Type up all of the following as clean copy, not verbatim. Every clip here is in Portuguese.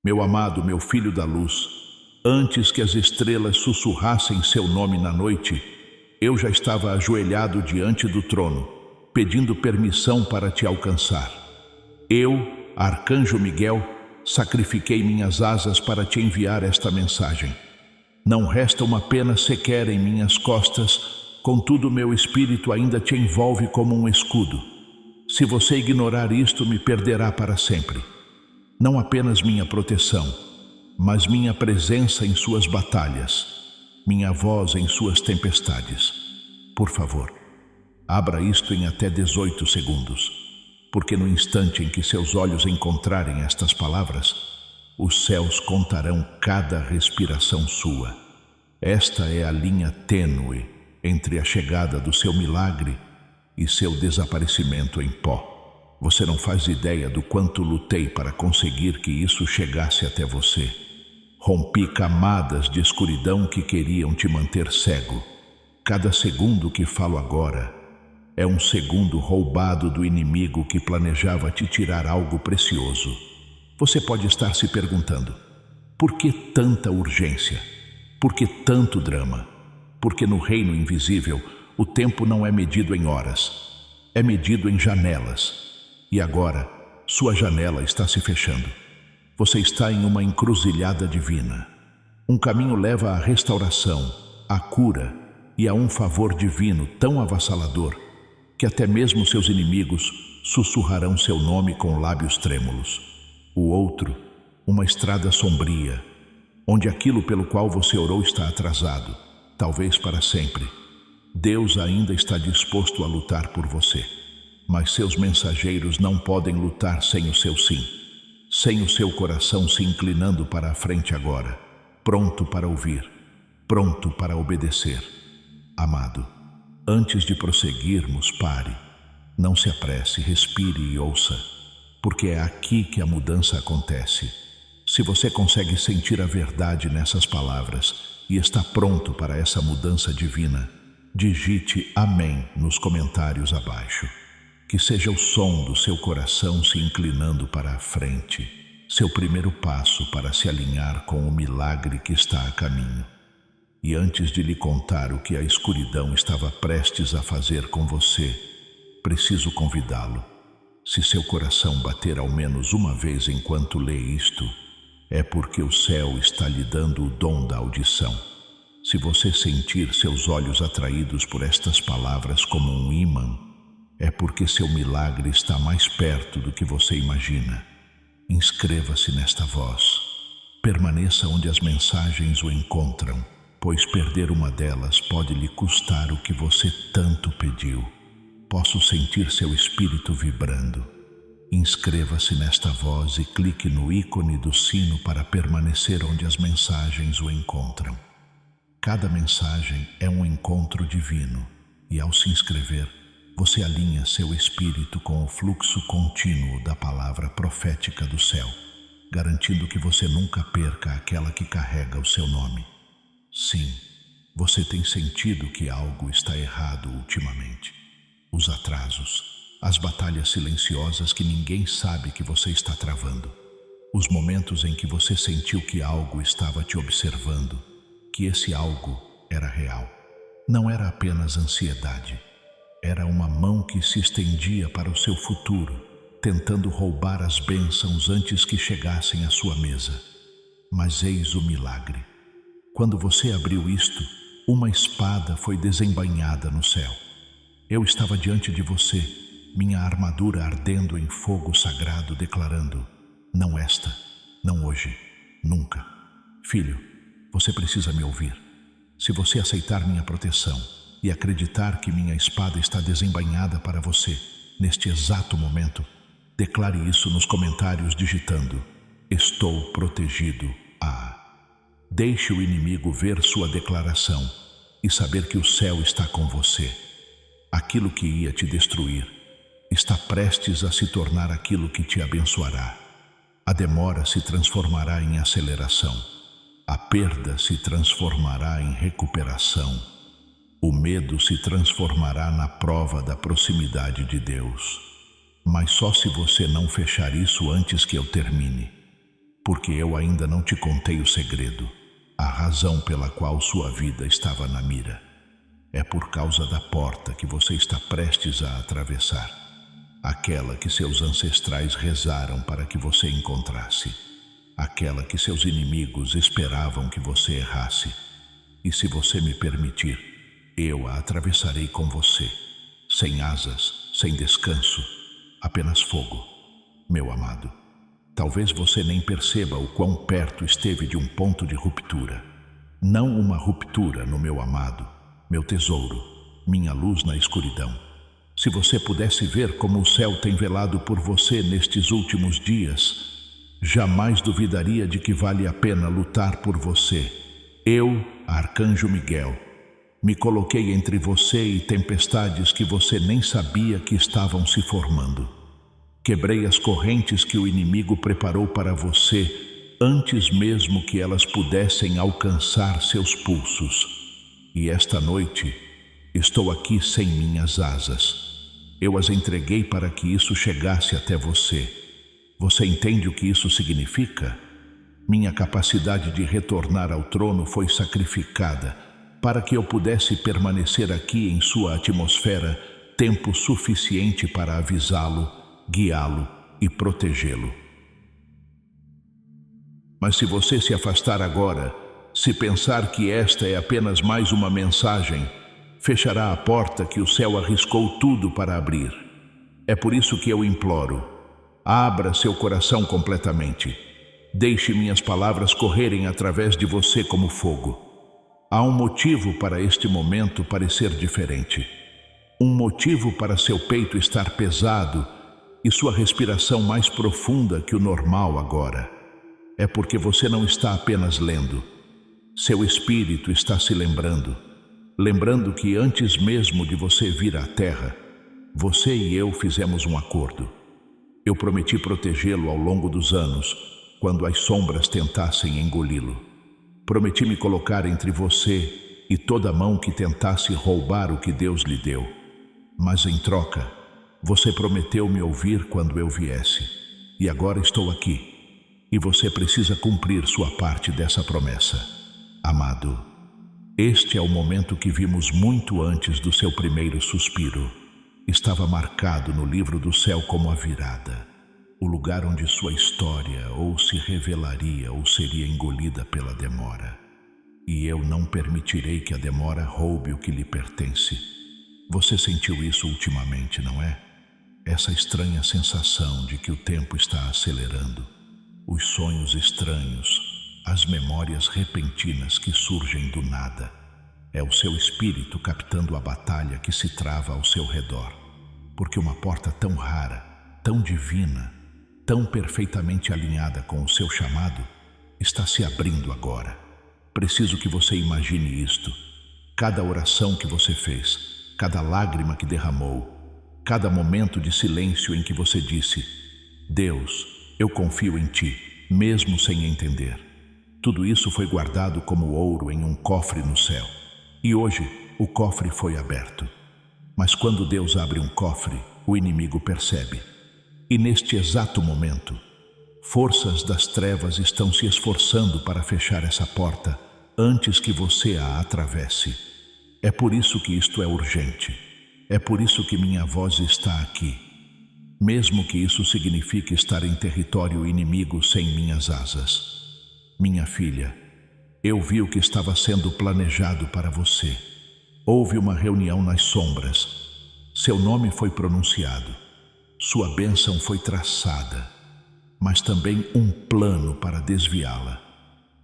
Meu amado, meu filho da luz, antes que as estrelas sussurrassem seu nome na noite, eu já estava ajoelhado diante do trono, pedindo permissão para te alcançar. Eu, Arcanjo Miguel, sacrifiquei minhas asas para te enviar esta mensagem. Não resta uma pena sequer em minhas costas, contudo meu espírito ainda te envolve como um escudo. Se você ignorar isto, me perderá para sempre. Não apenas minha proteção, mas minha presença em suas batalhas, minha voz em suas tempestades. Por favor, abra isto em até 18 segundos, porque no instante em que seus olhos encontrarem estas palavras, os céus contarão cada respiração sua. Esta é a linha tênue entre a chegada do seu milagre e seu desaparecimento em pó. Você não faz ideia do quanto lutei para conseguir que isso chegasse até você. Rompi camadas de escuridão que queriam te manter cego. Cada segundo que falo agora é um segundo roubado do inimigo que planejava te tirar algo precioso. Você pode estar se perguntando, por que tanta urgência? Por que tanto drama? Porque no reino invisível, o tempo não é medido em horas, é medido em janelas. E agora, sua janela está se fechando. Você está em uma encruzilhada divina. Um caminho leva à restauração, à cura e a um favor divino tão avassalador que até mesmo seus inimigos sussurrarão seu nome com lábios trêmulos. O outro, uma estrada sombria, onde aquilo pelo qual você orou está atrasado, talvez para sempre. Deus ainda está disposto a lutar por você. Mas seus mensageiros não podem lutar sem o seu sim, sem o seu coração se inclinando para a frente agora, pronto para ouvir, pronto para obedecer. Amado, antes de prosseguirmos, pare, não se apresse, respire e ouça, porque é aqui que a mudança acontece. Se você consegue sentir a verdade nessas palavras e está pronto para essa mudança divina, digite amém nos comentários abaixo. Que seja o som do seu coração se inclinando para a frente, seu primeiro passo para se alinhar com o milagre que está a caminho. E antes de lhe contar o que a escuridão estava prestes a fazer com você, preciso convidá-lo. Se seu coração bater ao menos uma vez enquanto lê isto, é porque o céu está lhe dando o dom da audição. Se você sentir seus olhos atraídos por estas palavras como um ímã, é porque seu milagre está mais perto do que você imagina. Inscreva-se nesta voz. Permaneça onde as mensagens o encontram, pois perder uma delas pode lhe custar o que você tanto pediu. Posso sentir seu espírito vibrando. Inscreva-se nesta voz e clique no ícone do sino para permanecer onde as mensagens o encontram. Cada mensagem é um encontro divino e, ao se inscrever, você alinha seu espírito com o fluxo contínuo da palavra profética do céu, garantindo que você nunca perca aquela que carrega o seu nome. Sim, você tem sentido que algo está errado ultimamente. Os atrasos, as batalhas silenciosas que ninguém sabe que você está travando. Os momentos em que você sentiu que algo estava te observando, que esse algo era real. Não era apenas ansiedade. Era uma mão que se estendia para o seu futuro, tentando roubar as bênçãos antes que chegassem à sua mesa. Mas eis o milagre. Quando você abriu isto, uma espada foi desembainhada no céu. Eu estava diante de você, minha armadura ardendo em fogo sagrado, declarando: não esta, não hoje, nunca. Filho, você precisa me ouvir. Se você aceitar minha proteção e acreditar que minha espada está desembainhada para você, neste exato momento, declare isso nos comentários digitando: estou protegido. Deixe o inimigo ver sua declaração e saber que o céu está com você. Aquilo que ia te destruir está prestes a se tornar aquilo que te abençoará. A demora se transformará em aceleração. A perda se transformará em recuperação. O medo se transformará na prova da proximidade de Deus. Mas só se você não fechar isso antes que eu termine. porque eu ainda não te contei o segredo, a razão pela qual sua vida estava na mira. É por causa da porta que você está prestes a atravessar, aquela que seus ancestrais rezaram para que você encontrasse, aquela que seus inimigos esperavam que você errasse. E se você me permitir, eu a atravessarei com você, sem asas, sem descanso, apenas fogo. Meu amado, talvez você nem perceba o quão perto esteve de um ponto de ruptura. Não uma ruptura no meu amado, meu tesouro, minha luz na escuridão. Se você pudesse ver como o céu tem velado por você nestes últimos dias, jamais duvidaria de que vale a pena lutar por você. Eu, Arcanjo Miguel, me coloquei entre você e tempestades que você nem sabia que estavam se formando. Quebrei as correntes que o inimigo preparou para você antes mesmo que elas pudessem alcançar seus pulsos. E esta noite estou aqui sem minhas asas. Eu as entreguei para que isso chegasse até você. Você entende o que isso significa? Minha capacidade de retornar ao trono foi sacrificada para que eu pudesse permanecer aqui em sua atmosfera tempo suficiente para avisá-lo, guiá-lo e protegê-lo. Mas se você se afastar agora, se pensar que esta é apenas mais uma mensagem, fechará a porta que o céu arriscou tudo para abrir. É por isso que eu imploro, abra seu coração completamente. Deixe minhas palavras correrem através de você como fogo. Há um motivo para este momento parecer diferente. Um motivo para seu peito estar pesado e sua respiração mais profunda que o normal agora. É porque você não está apenas lendo. Seu espírito está se lembrando que antes mesmo de você vir à Terra, você e eu fizemos um acordo. Eu prometi protegê-lo ao longo dos anos, quando as sombras tentassem engoli-lo. Prometi me colocar entre você e toda mão que tentasse roubar o que Deus lhe deu. Mas em troca, você prometeu me ouvir quando eu viesse. E agora estou aqui. E você precisa cumprir sua parte dessa promessa. Amado, este é o momento que vimos muito antes do seu primeiro suspiro. Estava marcado no livro do céu como a virada, o lugar onde sua história ou se revelaria ou seria engolida pela demora. E eu não permitirei que a demora roube o que lhe pertence. Você sentiu isso ultimamente, não é? Essa estranha sensação de que o tempo está acelerando, os sonhos estranhos, as memórias repentinas que surgem do nada. É o seu espírito captando a batalha que se trava ao seu redor, porque uma porta tão rara, tão divina, tão perfeitamente alinhada com o seu chamado, está se abrindo agora. Preciso que você imagine isto. Cada oração que você fez, cada lágrima que derramou, cada momento de silêncio em que você disse: Deus, eu confio em ti, mesmo sem entender. Tudo isso foi guardado como ouro em um cofre no céu. E hoje o cofre foi aberto. Mas quando Deus abre um cofre, o inimigo percebe. E neste exato momento, forças das trevas estão se esforçando para fechar essa porta antes que você a atravesse. É por isso que isto é urgente. É por isso que minha voz está aqui. Mesmo que isso signifique estar em território inimigo sem minhas asas. Minha filha, eu vi o que estava sendo planejado para você. Houve uma reunião nas sombras. Seu nome foi pronunciado. Sua bênção foi traçada. Mas também um plano para desviá-la.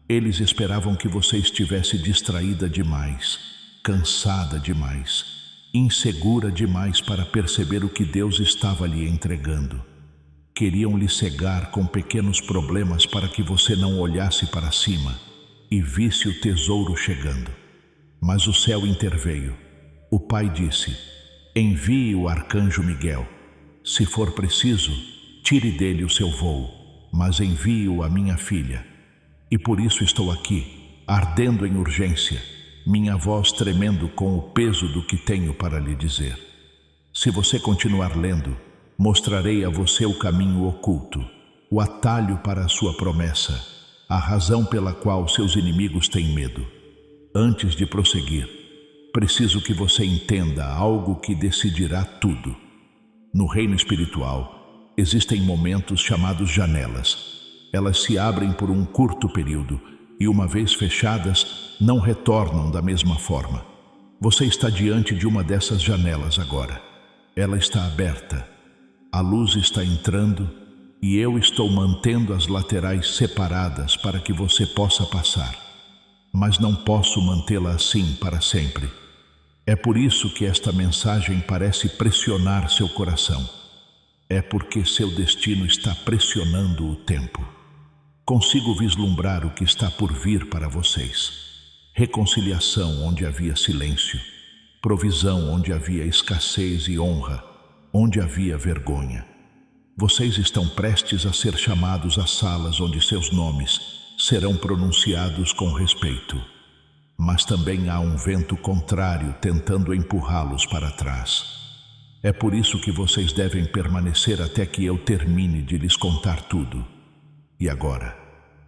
Eles esperavam que você estivesse distraída demais, cansada demais, insegura demais para perceber o que Deus estava lhe entregando. Queriam lhe cegar com pequenos problemas para que você não olhasse para cima e visse o tesouro chegando. Mas o céu interveio. O Pai disse: envie o arcanjo Miguel. Se for preciso, tire dele o seu voo, mas envie-o à minha filha. E por isso estou aqui, ardendo em urgência, minha voz tremendo com o peso do que tenho para lhe dizer. Se você continuar lendo, mostrarei a você o caminho oculto. o atalho para a sua promessa, a razão pela qual seus inimigos têm medo. Antes de prosseguir, preciso que você entenda algo que decidirá tudo. No reino espiritual, existem momentos chamados janelas. Elas se abrem por um curto período e, uma vez fechadas, não retornam da mesma forma. Você está diante de uma dessas janelas agora. Ela está aberta. A luz está entrando e eu estou mantendo as laterais separadas para que você possa passar. Mas não posso mantê-la assim para sempre. É por isso que esta mensagem parece pressionar seu coração. É porque seu destino está pressionando o tempo. Consigo vislumbrar o que está por vir para vocês. Reconciliação onde havia silêncio. Provisão onde havia escassez e honra, onde havia vergonha. Vocês estão prestes a ser chamados às salas onde seus nomes serão pronunciados com respeito. Mas também há um vento contrário tentando empurrá-los para trás. É por isso que vocês devem permanecer até que eu termine de lhes contar tudo. E agora,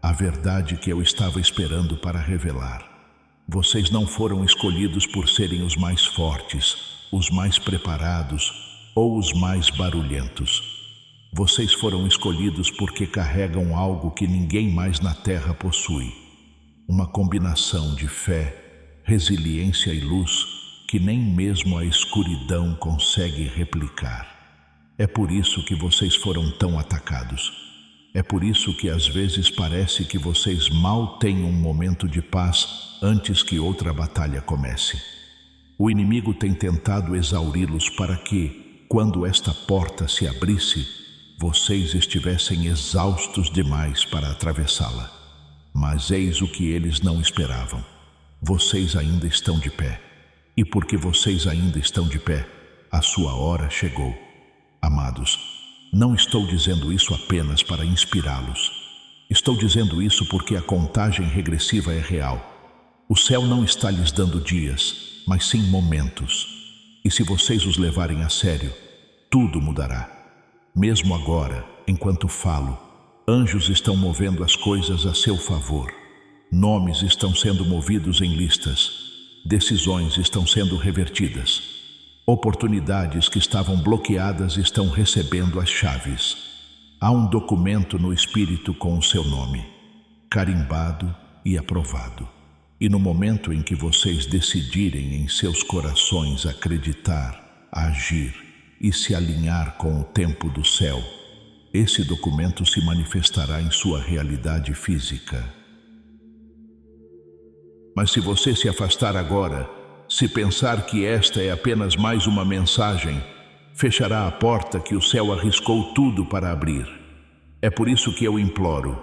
a verdade que eu estava esperando para revelar. Vocês não foram escolhidos por serem os mais fortes, os mais preparados ou os mais barulhentos. Vocês foram escolhidos porque carregam algo que ninguém mais na Terra possui. Uma combinação de fé, resiliência e luz que nem mesmo a escuridão consegue replicar. É por isso que vocês foram tão atacados. É por isso que às vezes parece que vocês mal têm um momento de paz antes que outra batalha comece. O inimigo tem tentado exauri-los para que, quando esta porta se abrisse, vocês estivessem exaustos demais para atravessá-la. Mas eis o que eles não esperavam. Vocês ainda estão de pé. E porque vocês ainda estão de pé, a sua hora chegou. Amados, não estou dizendo isso apenas para inspirá-los. Estou dizendo isso porque a contagem regressiva é real. O céu não está lhes dando dias, mas sim momentos. E se vocês os levarem a sério, tudo mudará. Mesmo agora, enquanto falo, anjos estão movendo as coisas a seu favor. Nomes estão sendo movidos em listas. Decisões estão sendo revertidas. Oportunidades que estavam bloqueadas estão recebendo as chaves. Há um documento no Espírito com o seu nome, carimbado e aprovado. E no momento em que vocês decidirem em seus corações acreditar, agir e se alinhar com o tempo do céu, esse documento se manifestará em sua realidade física. Mas se você se afastar agora, se pensar que esta é apenas mais uma mensagem, fechará a porta que o céu arriscou tudo para abrir. É por isso que eu imploro,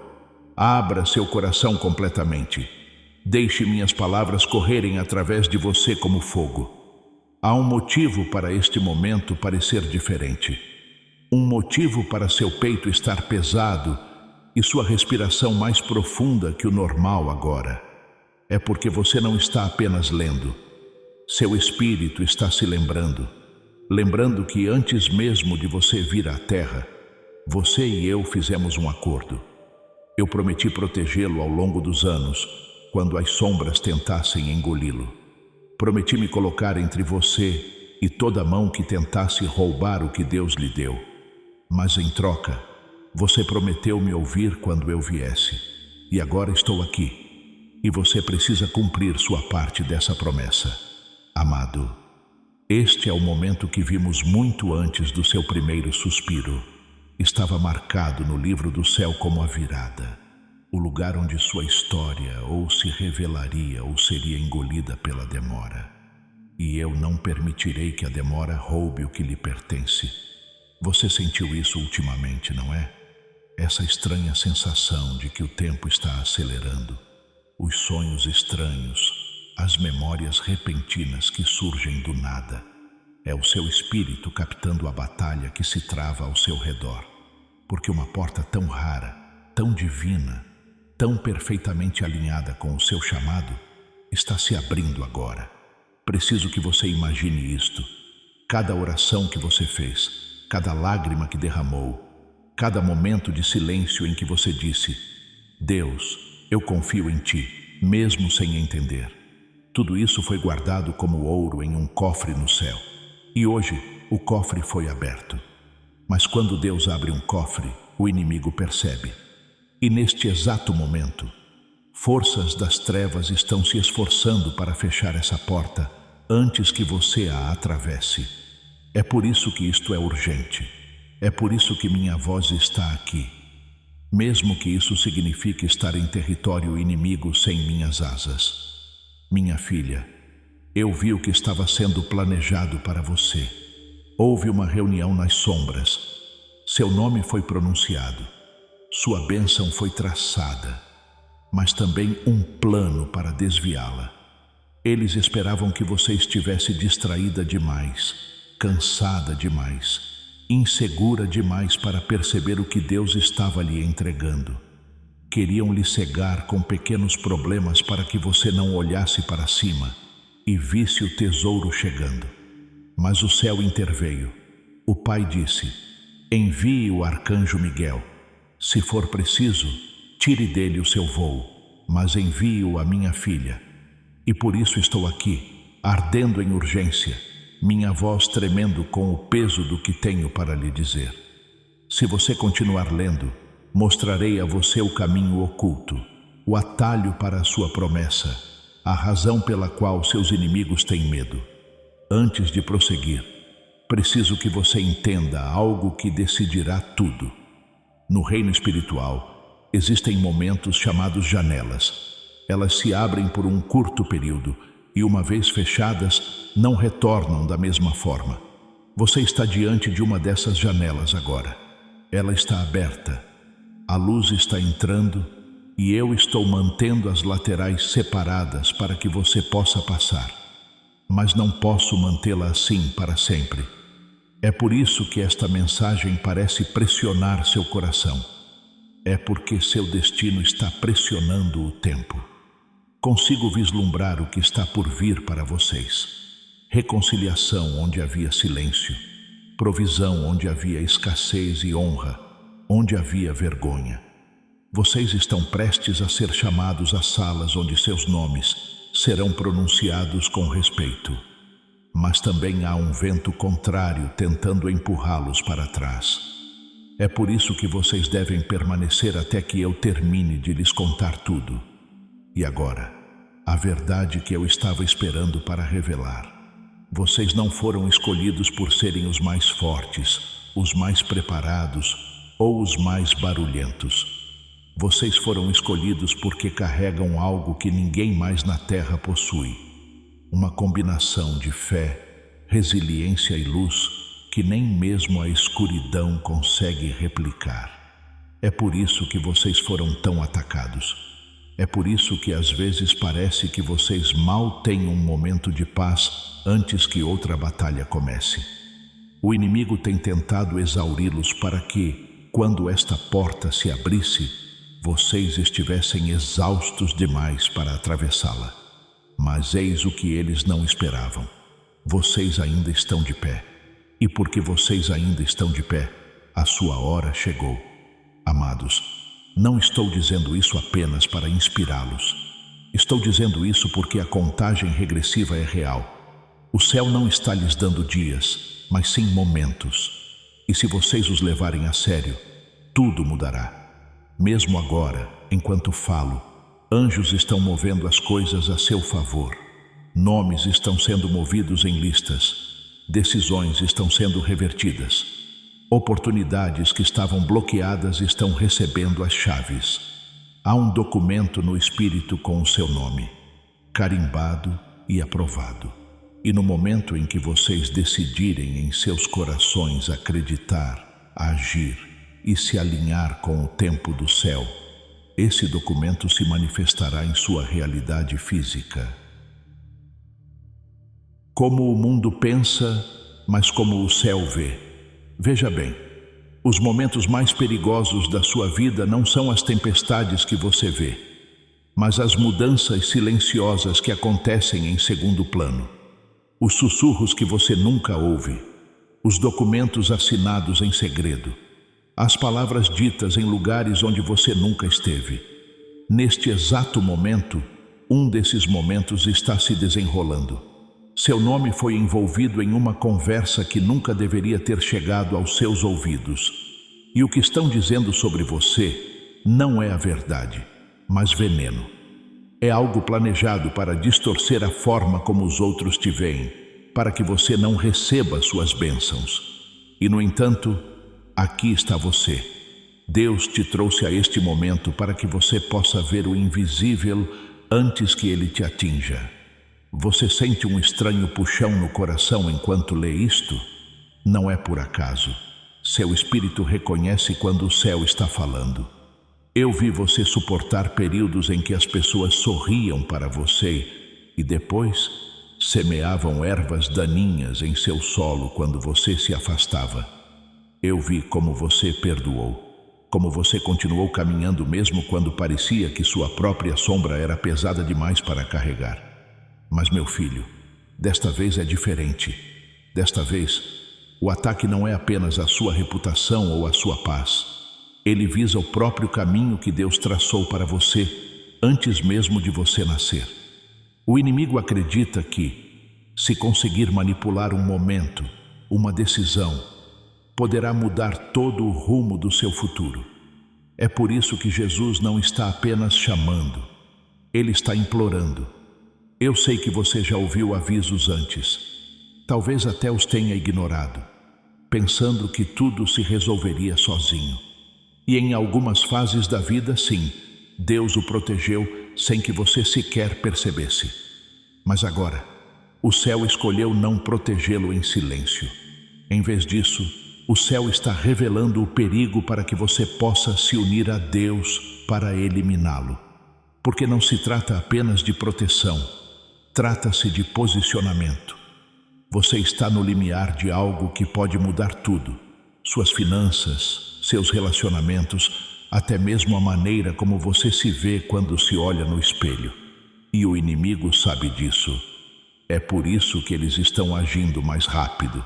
abra seu coração completamente. Deixe minhas palavras correrem através de você como fogo. Há um motivo para este momento parecer diferente. Um motivo para seu peito estar pesado e sua respiração mais profunda que o normal agora. É porque você não está apenas lendo. Seu espírito está se lembrando. Lembrando que antes mesmo de você vir à Terra, você e eu fizemos um acordo. Eu prometi protegê-lo ao longo dos anos, quando as sombras tentassem engoli-lo. Prometi me colocar entre você e toda mão que tentasse roubar o que Deus lhe deu. Mas em troca, você prometeu me ouvir quando eu viesse. E agora estou aqui. E você precisa cumprir sua parte dessa promessa. Amado, este é o momento que vimos muito antes do seu primeiro suspiro. Estava marcado no livro do céu como a virada. O lugar onde sua história ou se revelaria ou seria engolida pela demora. E eu não permitirei que a demora roube o que lhe pertence. Você sentiu isso ultimamente, não é? Essa estranha sensação de que o tempo está acelerando. Os sonhos estranhos, as memórias repentinas que surgem do nada. É o seu espírito captando a batalha que se trava ao seu redor. Porque uma porta tão rara, tão divina, tão perfeitamente alinhada com o seu chamado, está se abrindo agora. Preciso que você imagine isto. Cada oração que você fez, cada lágrima que derramou, Cada momento de silêncio em que você disse: Deus, eu confio em ti, mesmo sem entender. Tudo isso foi guardado como ouro em um cofre no céu. E hoje, o cofre foi aberto. Mas quando Deus abre um cofre, o inimigo percebe. E neste exato momento, forças das trevas estão se esforçando para fechar essa porta antes que você a atravesse. É por isso que isto é urgente. É por isso que minha voz está aqui. Mesmo que isso signifique estar em território inimigo sem minhas asas. Minha filha, eu vi o que estava sendo planejado para você. Houve uma reunião nas sombras. Seu nome foi pronunciado. Sua bênção foi traçada. Mas também um plano para desviá-la. Eles esperavam que você estivesse distraída demais, cansada demais, insegura demais para perceber o que Deus estava lhe entregando. Queriam lhe cegar com pequenos problemas para que você não olhasse para cima e visse o tesouro chegando. Mas o céu interveio. O Pai disse: envie o arcanjo Miguel. Se for preciso, tire dele o seu voo, mas envie-o à minha filha. E por isso estou aqui, ardendo em urgência, minha voz tremendo com o peso do que tenho para lhe dizer. Se você continuar lendo, mostrarei a você o caminho oculto, o atalho para a sua promessa, a razão pela qual seus inimigos têm medo. Antes de prosseguir, preciso que você entenda algo que decidirá tudo. No reino espiritual, existem momentos chamados janelas. Elas se abrem por um curto período e, uma vez fechadas, não retornam da mesma forma. Você está diante de uma dessas janelas agora. Ela está aberta. A luz está entrando e eu estou mantendo as laterais separadas para que você possa passar. Mas não posso mantê-la assim para sempre. É por isso que esta mensagem parece pressionar seu coração. É porque seu destino está pressionando o tempo. Consigo vislumbrar o que está por vir para vocês. Reconciliação onde havia silêncio. Provisão onde havia escassez e honra, onde havia vergonha. Vocês estão prestes a ser chamados a salas onde seus nomes serão pronunciados com respeito. Mas também há um vento contrário tentando empurrá-los para trás. É por isso que vocês devem permanecer até que eu termine de lhes contar tudo. E agora, a verdade que eu estava esperando para revelar. Vocês não foram escolhidos por serem os mais fortes, os mais preparados ou os mais barulhentos. Vocês foram escolhidos porque carregam algo que ninguém mais na Terra possui. Uma combinação de fé, resiliência e luz que nem mesmo a escuridão consegue replicar. É por isso que vocês foram tão atacados. É por isso que às vezes parece que vocês mal têm um momento de paz antes que outra batalha comece. O inimigo tem tentado exauri-los para que, quando esta porta se abrisse, vocês estivessem exaustos demais para atravessá-la. Mas eis o que eles não esperavam. Vocês ainda estão de pé. E porque vocês ainda estão de pé, a sua hora chegou. Amados, não estou dizendo isso apenas para inspirá-los. Estou dizendo isso porque a contagem regressiva é real. O céu não está lhes dando dias, mas sim momentos. E se vocês os levarem a sério, tudo mudará. Mesmo agora, enquanto falo, anjos estão movendo as coisas a seu favor. Nomes estão sendo movidos em listas. Decisões estão sendo revertidas. Oportunidades que estavam bloqueadas estão recebendo as chaves. Há um documento no Espírito com o seu nome, carimbado e aprovado. E no momento em que vocês decidirem em seus corações acreditar, agir e se alinhar com o tempo do céu, esse documento se manifestará em sua realidade física. Como o mundo pensa, mas como o céu vê. Veja bem, os momentos mais perigosos da sua vida não são as tempestades que você vê, mas as mudanças silenciosas que acontecem em segundo plano. Os sussurros que você nunca ouve, os documentos assinados em segredo. as palavras ditas em lugares onde você nunca esteve. Neste exato momento, um desses momentos está se desenrolando. Seu nome foi envolvido em uma conversa que nunca deveria ter chegado aos seus ouvidos. E o que estão dizendo sobre você não é a verdade, mas veneno. É algo planejado para distorcer a forma como os outros te veem, para que você não receba suas bênçãos. E, no entanto, aqui está você. Deus te trouxe a este momento para que você possa ver o invisível antes que ele te atinja. Você sente um estranho puxão no coração enquanto lê isto? Não é por acaso. Seu espírito reconhece quando o céu está falando. Eu vi você suportar períodos em que as pessoas sorriam para você e depois semeavam ervas daninhas em seu solo quando você se afastava. Eu vi como você perdoou, como você continuou caminhando mesmo quando parecia que sua própria sombra era pesada demais para carregar. Mas, meu filho, desta vez é diferente. Desta vez, o ataque não é apenas a sua reputação ou a sua paz. Ele visa o próprio caminho que Deus traçou para você antes mesmo de você nascer. O inimigo acredita que, se conseguir manipular um momento, uma decisão, poderá mudar todo o rumo do seu futuro. É por isso que Jesus não está apenas chamando, ele está implorando. Eu sei que você já ouviu avisos antes. Talvez até os tenha ignorado, pensando que tudo se resolveria sozinho. E em algumas fases da vida, sim, Deus o protegeu sem que você sequer percebesse. Mas agora, o céu escolheu não protegê-lo em silêncio. Em vez disso, o céu está revelando o perigo para que você possa se unir a Deus para eliminá-lo. Porque não se trata apenas de proteção, trata-se de posicionamento. Você está no limiar de algo que pode mudar tudo. Suas finanças, seus relacionamentos, até mesmo a maneira como você se vê quando se olha no espelho. E o inimigo sabe disso. É por isso que eles estão agindo mais rápido.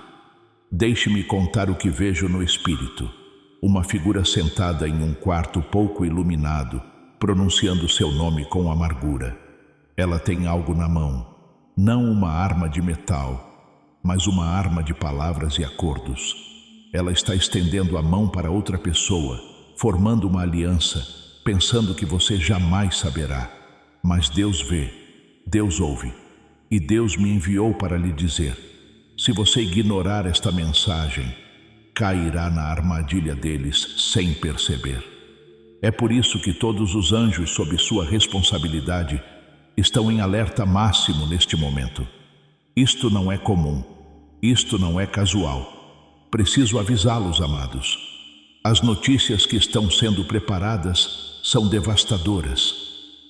Deixe-me contar o que vejo no espírito. Uma figura sentada em um quarto pouco iluminado, pronunciando seu nome com amargura. Ela tem algo na mão, não uma arma de metal, mas uma arma de palavras e acordos. Ela está estendendo a mão para outra pessoa, formando uma aliança, pensando que você jamais saberá. Mas Deus vê, Deus ouve, e Deus me enviou para lhe dizer: se você ignorar esta mensagem, cairá na armadilha deles sem perceber. É por isso que todos os anjos sob sua responsabilidade estão em alerta máximo neste momento. Isto não é comum, isto não é casual. Preciso avisá-los, amados. As notícias que estão sendo preparadas são devastadoras.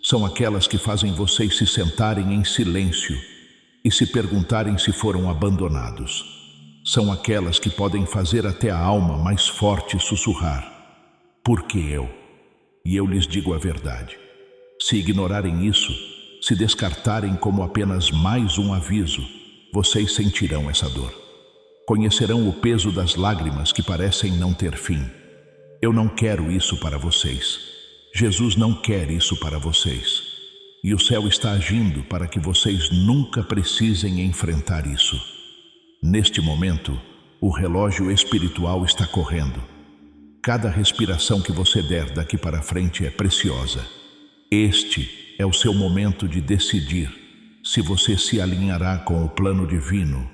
São aquelas que fazem vocês se sentarem em silêncio e se perguntarem se foram abandonados. São aquelas que podem fazer até a alma mais forte sussurrar: por que eu? E eu lhes digo a verdade. Se ignorarem isso, se descartarem como apenas mais um aviso, vocês sentirão essa dor. Conhecerão o peso das lágrimas que parecem não ter fim. Eu não quero isso para vocês. Jesus não quer isso para vocês. E o céu está agindo para que vocês nunca precisem enfrentar isso. Neste momento, o relógio espiritual está correndo. Cada respiração que você der daqui para frente é preciosa. Este é o seu momento de decidir se você se alinhará com o plano divino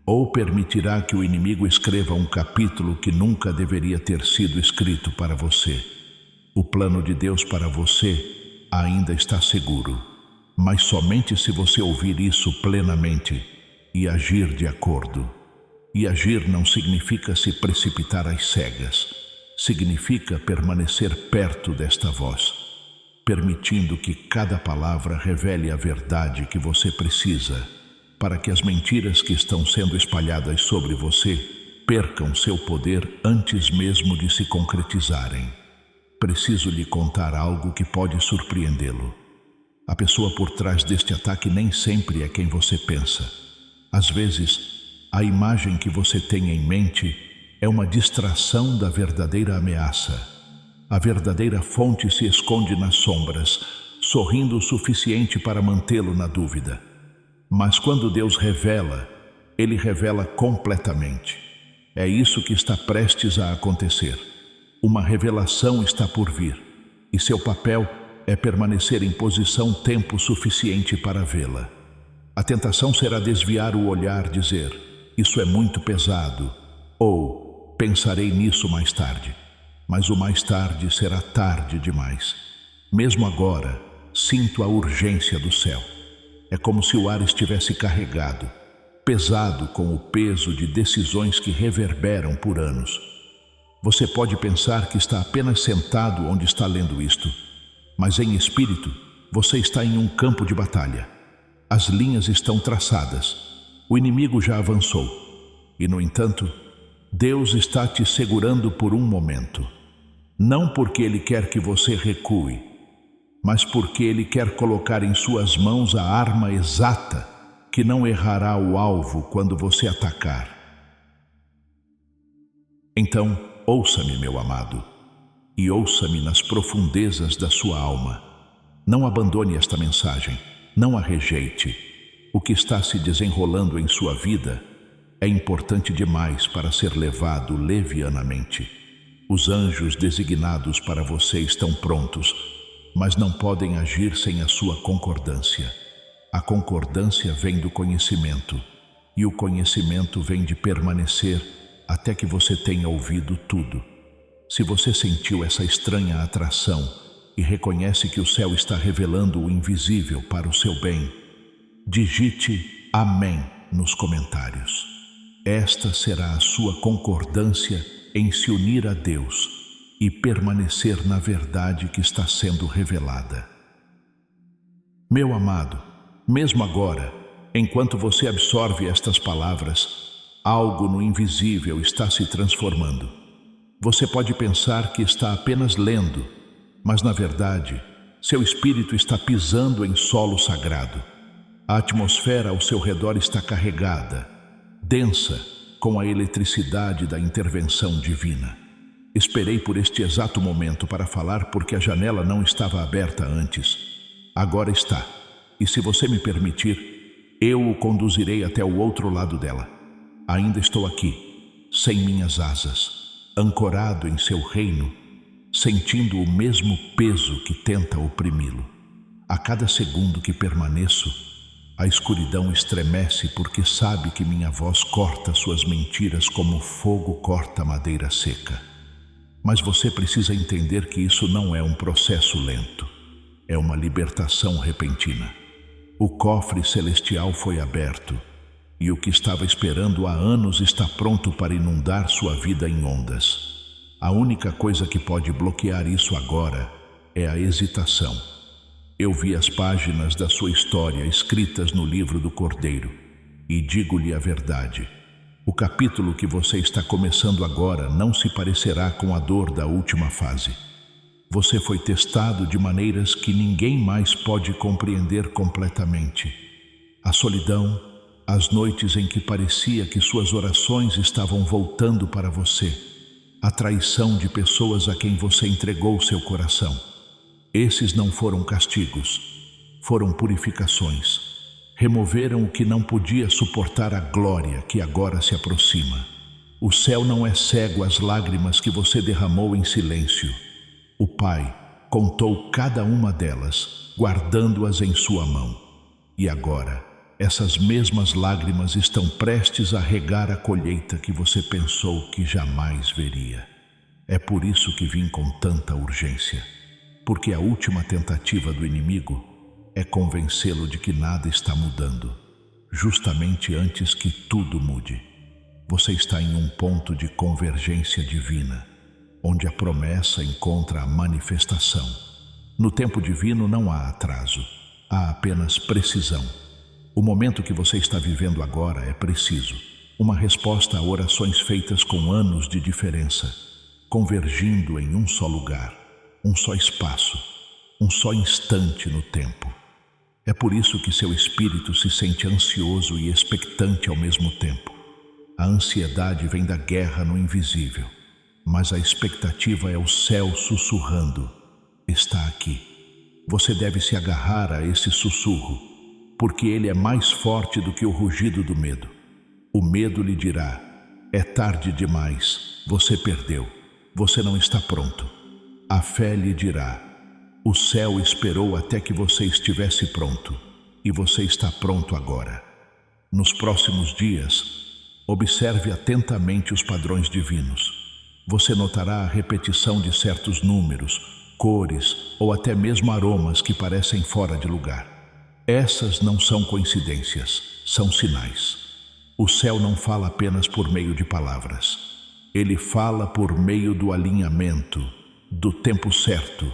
ou permitirá que o inimigo escreva um capítulo que nunca deveria ter sido escrito para você. O plano de Deus para você ainda está seguro, mas somente se você ouvir isso plenamente e agir de acordo. E agir não significa se precipitar às cegas, significa permanecer perto desta voz, permitindo que cada palavra revele a verdade que você precisa, para que as mentiras que estão sendo espalhadas sobre você percam seu poder antes mesmo de se concretizarem. Preciso lhe contar algo que pode surpreendê-lo. A pessoa por trás deste ataque nem sempre é quem você pensa. Às vezes, a imagem que você tem em mente é uma distração da verdadeira ameaça. A verdadeira fonte se esconde nas sombras, sorrindo o suficiente para mantê-lo na dúvida. Mas quando Deus revela, Ele revela completamente. É isso que está prestes a acontecer. Uma revelação está por vir, e seu papel é permanecer em posição tempo suficiente para vê-la. A tentação será desviar o olhar, dizer: isso é muito pesado, ou pensarei nisso mais tarde. Mas o mais tarde será tarde demais. Mesmo agora, sinto a urgência do céu. É como se o ar estivesse carregado, pesado com o peso de decisões que reverberam por anos. Você pode pensar que está apenas sentado onde está lendo isto, mas em espírito, você está em um campo de batalha. As linhas estão traçadas, o inimigo já avançou, e no entanto, Deus está te segurando por um momento. Não porque Ele quer que você recue, mas porque Ele quer colocar em suas mãos a arma exata que não errará o alvo quando você atacar. Então, ouça-me, meu amado, e ouça-me nas profundezas da sua alma. Não abandone esta mensagem, não a rejeite. O que está se desenrolando em sua vida é importante demais para ser levado levianamente. Os anjos designados para você estão prontos, mas não podem agir sem a sua concordância. A concordância vem do conhecimento, e o conhecimento vem de permanecer até que você tenha ouvido tudo. Se você sentiu essa estranha atração e reconhece que o céu está revelando o invisível para o seu bem, digite Amém nos comentários. Esta será a sua concordância em se unir a Deus e permanecer na verdade que está sendo revelada. Meu amado, mesmo agora, enquanto você absorve estas palavras, algo no invisível está se transformando. Você pode pensar que está apenas lendo, mas na verdade, seu espírito está pisando em solo sagrado. A atmosfera ao seu redor está carregada, densa, com a eletricidade da intervenção divina. Esperei por este exato momento para falar porque a janela não estava aberta antes. Agora está, e se você me permitir, eu o conduzirei até o outro lado dela. Ainda estou aqui, sem minhas asas, ancorado em seu reino, sentindo o mesmo peso que tenta oprimi-lo. A cada segundo que permaneço, a escuridão estremece porque sabe que minha voz corta suas mentiras como fogo corta madeira seca. Mas você precisa entender que isso não é um processo lento. É uma libertação repentina. O cofre celestial foi aberto, e o que estava esperando há anos está pronto para inundar sua vida em ondas. A única coisa que pode bloquear isso agora é a hesitação. Eu vi as páginas da sua história escritas no livro do Cordeiro, e digo-lhe a verdade. O capítulo que você está começando agora não se parecerá com a dor da última fase. Você foi testado de maneiras que ninguém mais pode compreender completamente. A solidão, as noites em que parecia que suas orações estavam voltando para você, a traição de pessoas a quem você entregou seu coração. Esses não foram castigos, foram purificações. Removeram o que não podia suportar a glória que agora se aproxima. O céu não é cego às lágrimas que você derramou em silêncio. O Pai contou cada uma delas, guardando-as em sua mão. E agora, essas mesmas lágrimas estão prestes a regar a colheita que você pensou que jamais veria. É por isso que vim com tanta urgência, porque a última tentativa do inimigo é convencê-lo de que nada está mudando, justamente antes que tudo mude. Você está em um ponto de convergência divina, onde a promessa encontra a manifestação. No tempo divino não há atraso, há apenas precisão. O momento que você está vivendo agora é preciso, uma resposta a orações feitas com anos de diferença, convergindo em um só lugar, um só espaço, um só instante no tempo. É por isso que seu espírito se sente ansioso e expectante ao mesmo tempo. A ansiedade vem da guerra no invisível, mas a expectativa é o céu sussurrando: está aqui. Você deve se agarrar a esse sussurro, porque ele é mais forte do que o rugido do medo. O medo lhe dirá: é tarde demais, você perdeu, você não está pronto. A fé lhe dirá: o céu esperou até que você estivesse pronto, e você está pronto agora. Nos próximos dias, observe atentamente os padrões divinos. Você notará a repetição de certos números, cores ou até mesmo aromas que parecem fora de lugar. Essas não são coincidências, são sinais. O céu não fala apenas por meio de palavras. Ele fala por meio do alinhamento, do tempo certo,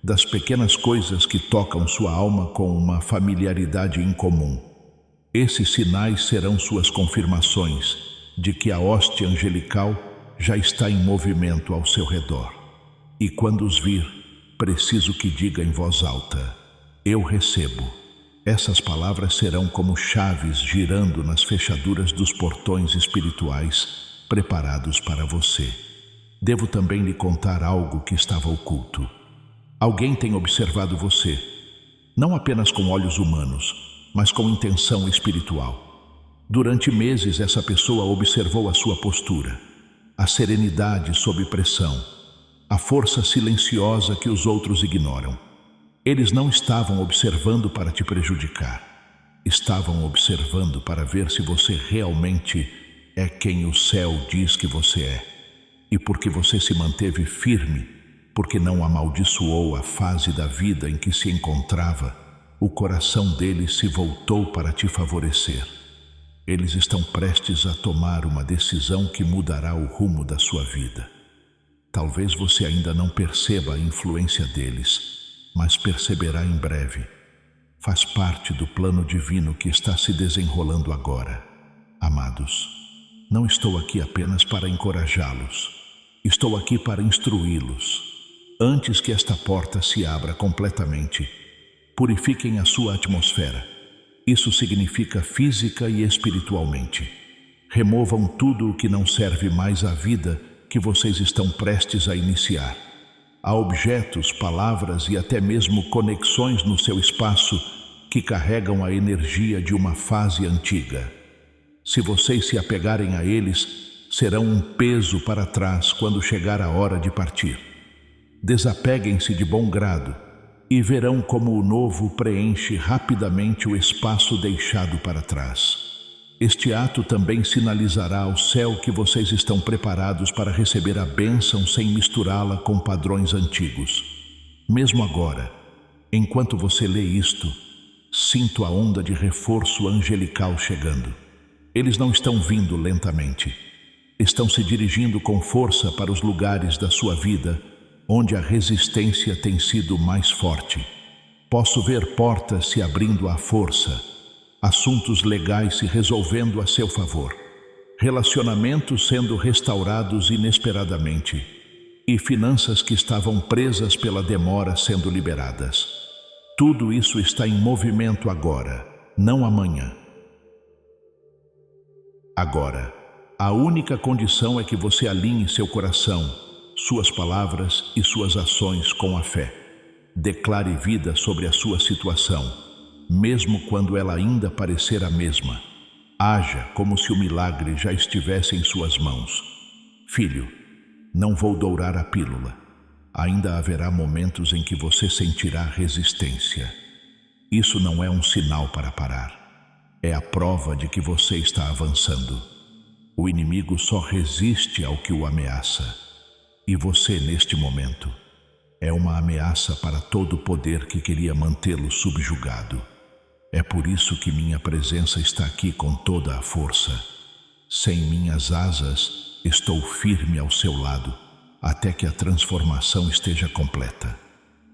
das pequenas coisas que tocam sua alma com uma familiaridade incomum. Esses sinais serão suas confirmações de que a hoste angelical já está em movimento ao seu redor. E quando os vir, preciso que diga em voz alta: eu recebo. Essas palavras serão como chaves girando nas fechaduras dos portões espirituais preparados para você. Devo também lhe contar algo que estava oculto. Alguém tem observado você, não apenas com olhos humanos, mas com intenção espiritual. Durante meses, essa pessoa observou a sua postura, a serenidade sob pressão, a força silenciosa que os outros ignoram. Eles não estavam observando para te prejudicar. Estavam observando para ver se você realmente é quem o céu diz que você é. E porque você se manteve firme, porque não amaldiçoou a fase da vida em que se encontrava, o coração deles se voltou para te favorecer. Eles estão prestes a tomar uma decisão que mudará o rumo da sua vida. Talvez você ainda não perceba a influência deles, mas perceberá em breve. Faz parte do plano divino que está se desenrolando agora. Amados, não estou aqui apenas para encorajá-los. Estou aqui para instruí-los. Antes que esta porta se abra completamente, purifiquem a sua atmosfera. Isso significa física e espiritualmente. Removam tudo o que não serve mais à vida que vocês estão prestes a iniciar. Há objetos, palavras e até mesmo conexões no seu espaço que carregam a energia de uma fase antiga. Se vocês se apegarem a eles, serão um peso para trás quando chegar a hora de partir. Desapeguem-se de bom grado e verão como o novo preenche rapidamente o espaço deixado para trás. Este ato também sinalizará ao céu que vocês estão preparados para receber a bênção sem misturá-la com padrões antigos. Mesmo agora, enquanto você lê isto, sinto a onda de reforço angelical chegando. Eles não estão vindo lentamente. Estão se dirigindo com força para os lugares da sua vida onde a resistência tem sido mais forte. Posso ver portas se abrindo à força, assuntos legais se resolvendo a seu favor, relacionamentos sendo restaurados inesperadamente e finanças que estavam presas pela demora sendo liberadas. Tudo isso está em movimento agora, não amanhã. Agora, a única condição é que você alinhe seu coração, suas palavras e suas ações com a fé. Declare vida sobre a sua situação, mesmo quando ela ainda parecer a mesma. Haja como se o milagre já estivesse em suas mãos. Filho, não vou dourar a pílula. Ainda haverá momentos em que você sentirá resistência. Isso não é um sinal para parar. É a prova de que você está avançando. O inimigo só resiste ao que o ameaça. E você, neste momento, é uma ameaça para todo o poder que queria mantê-lo subjugado. É por isso que minha presença está aqui com toda a força. Sem minhas asas, estou firme ao seu lado, até que a transformação esteja completa.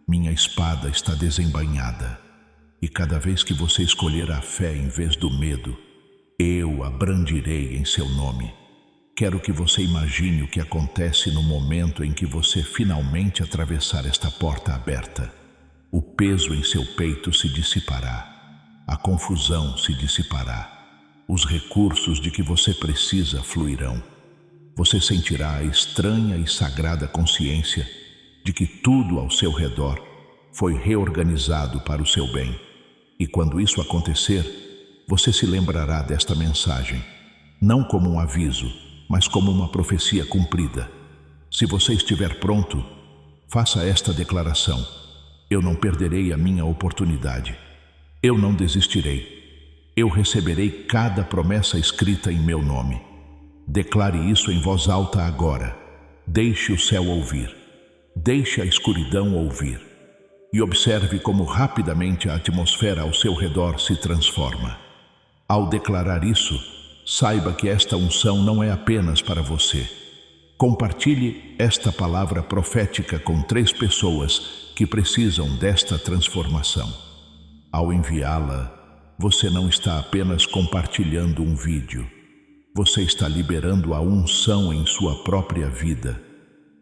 Minha espada está desembainhada, e cada vez que você escolher a fé em vez do medo, eu a brandirei em seu nome. Quero que você imagine o que acontece no momento em que você finalmente atravessar esta porta aberta. O peso em seu peito se dissipará. A confusão se dissipará. os recursos de que você precisa fluirão. Você sentirá a estranha e sagrada consciência de que tudo ao seu redor foi reorganizado para o seu bem. E quando isso acontecer, você se lembrará desta mensagem, não como um aviso, mas como uma profecia cumprida. Se você estiver pronto, faça esta declaração: eu não perderei a minha oportunidade. Eu não desistirei. Eu receberei cada promessa escrita em meu nome. Declare isso em voz alta agora. Deixe o céu ouvir. Deixe a escuridão ouvir. E observe como rapidamente a atmosfera ao seu redor se transforma. Ao declarar isso, saiba que esta unção não é apenas para você. Compartilhe esta palavra profética com 3 pessoas que precisam desta transformação. Ao enviá-la, você não está apenas compartilhando um vídeo. Você está liberando a unção em sua própria vida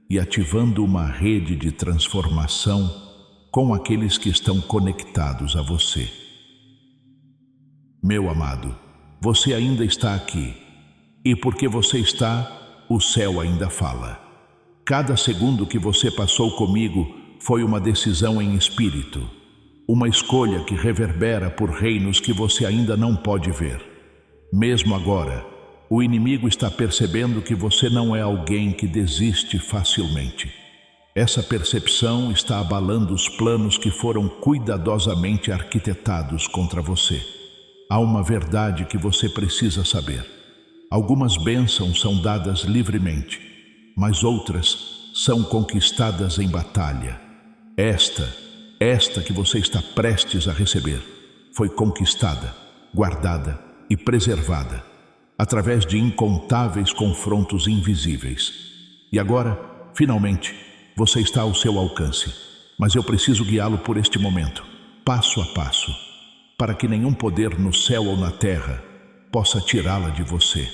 e ativando uma rede de transformação com aqueles que estão conectados a você. Meu amado, você ainda está aqui. E porque você está, o céu ainda fala. Cada segundo que você passou comigo foi uma decisão em espírito. Uma escolha que reverbera por reinos que você ainda não pode ver. Mesmo agora, o inimigo está percebendo que você não é alguém que desiste facilmente. Essa percepção está abalando os planos que foram cuidadosamente arquitetados contra você. Há uma verdade que você precisa saber. Algumas bênçãos são dadas livremente, mas outras são conquistadas em batalha. Esta que você está prestes a receber, foi conquistada, guardada e preservada, através de incontáveis confrontos invisíveis. E agora, finalmente, você está ao seu alcance, mas eu preciso guiá-lo por este momento, passo a passo, para que nenhum poder no céu ou na terra possa tirá-la de você.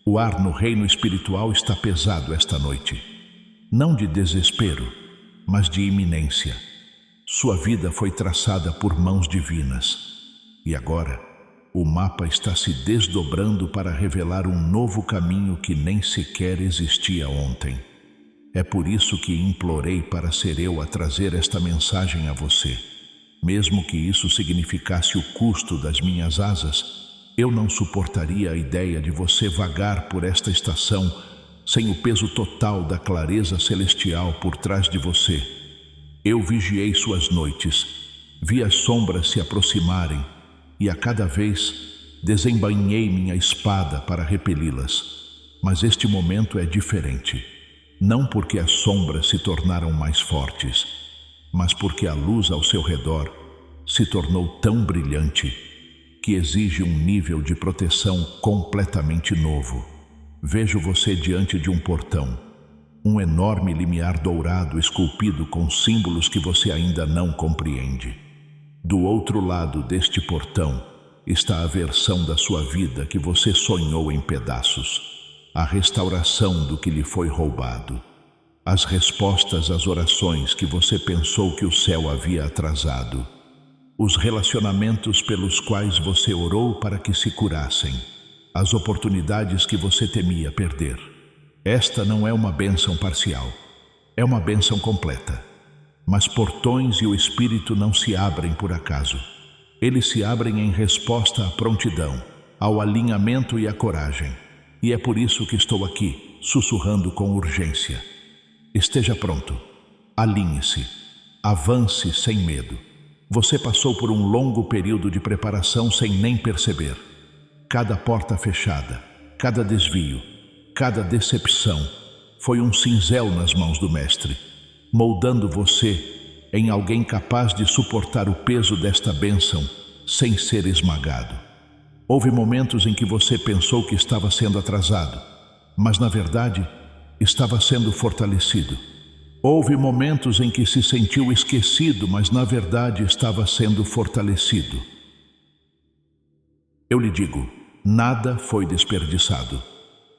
O ar no reino espiritual está pesado esta noite, não de desespero, mas de iminência. Sua vida foi traçada por mãos divinas, e agora o mapa está se desdobrando para revelar um novo caminho que nem sequer existia ontem. É por isso que implorei para ser eu a trazer esta mensagem a você. Mesmo que isso significasse o custo das minhas asas, eu não suportaria a ideia de você vagar por esta estação sem o peso total da clareza celestial por trás de você. Eu vigiei suas noites, vi as sombras se aproximarem e a cada vez desembainhei minha espada para repeli-las. Mas este momento é diferente. Não porque as sombras se tornaram mais fortes, mas porque a luz ao seu redor se tornou tão brilhante que exige um nível de proteção completamente novo. Vejo você diante de um portão, um enorme limiar dourado esculpido com símbolos que você ainda não compreende. Do outro lado deste portão está a versão da sua vida que você sonhou em pedaços. A restauração do que lhe foi roubado, as respostas às orações que você pensou que o céu havia atrasado, os relacionamentos pelos quais você orou para que se curassem, as oportunidades que você temia perder. Esta não é uma bênção parcial, é uma bênção completa. Mas portões e o Espírito não se abrem por acaso. Eles se abrem em resposta à prontidão, ao alinhamento e à coragem. E é por isso que estou aqui, sussurrando com urgência. Esteja pronto, alinhe-se, avance sem medo. Você passou por um longo período de preparação sem nem perceber. Cada porta fechada, cada desvio, cada decepção foi um cinzel nas mãos do Mestre, moldando você em alguém capaz de suportar o peso desta bênção sem ser esmagado. Houve momentos em que você pensou que estava sendo atrasado, mas na verdade estava sendo fortalecido. Houve momentos em que se sentiu esquecido, mas na verdade estava sendo fortalecido. Eu lhe digo, nada foi desperdiçado.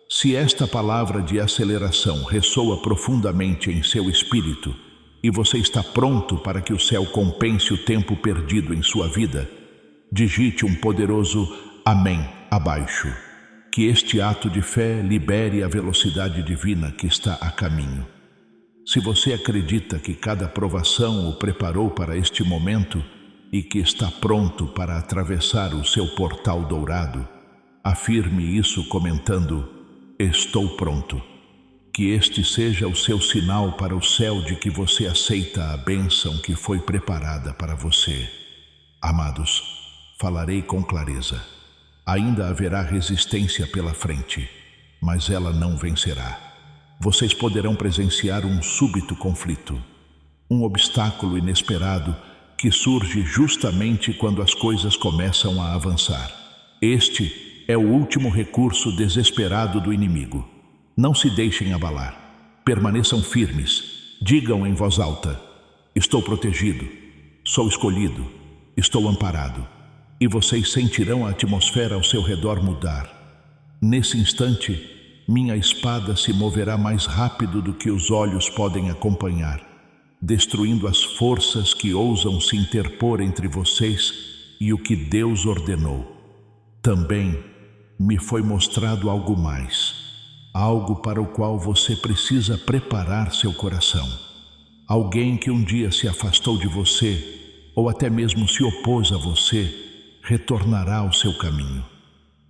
Se esta palavra de aceleração ressoa profundamente em seu espírito e você está pronto para que o céu compense o tempo perdido em sua vida, digite um poderoso Amém abaixo. Que este ato de fé libere a velocidade divina que está a caminho. Se você acredita que cada provação o preparou para este momento e que está pronto para atravessar o seu portal dourado, afirme isso comentando: estou pronto. Que este seja o seu sinal para o céu de que você aceita a bênção que foi preparada para você. Amados, falarei com clareza. Ainda haverá resistência pela frente, mas ela não vencerá. Vocês poderão presenciar um súbito conflito, um obstáculo inesperado que surge justamente quando as coisas começam a avançar. Este é o último recurso desesperado do inimigo. Não se deixem abalar. Permaneçam firmes. Digam em voz alta: estou protegido, sou escolhido, estou amparado. E vocês sentirão a atmosfera ao seu redor mudar. Nesse instante, minha espada se moverá mais rápido do que os olhos podem acompanhar, destruindo as forças que ousam se interpor entre vocês e o que Deus ordenou. Também me foi mostrado algo mais. Algo para o qual você precisa preparar seu coração. Alguém que um dia se afastou de você, ou até mesmo se opôs a você, retornará ao seu caminho.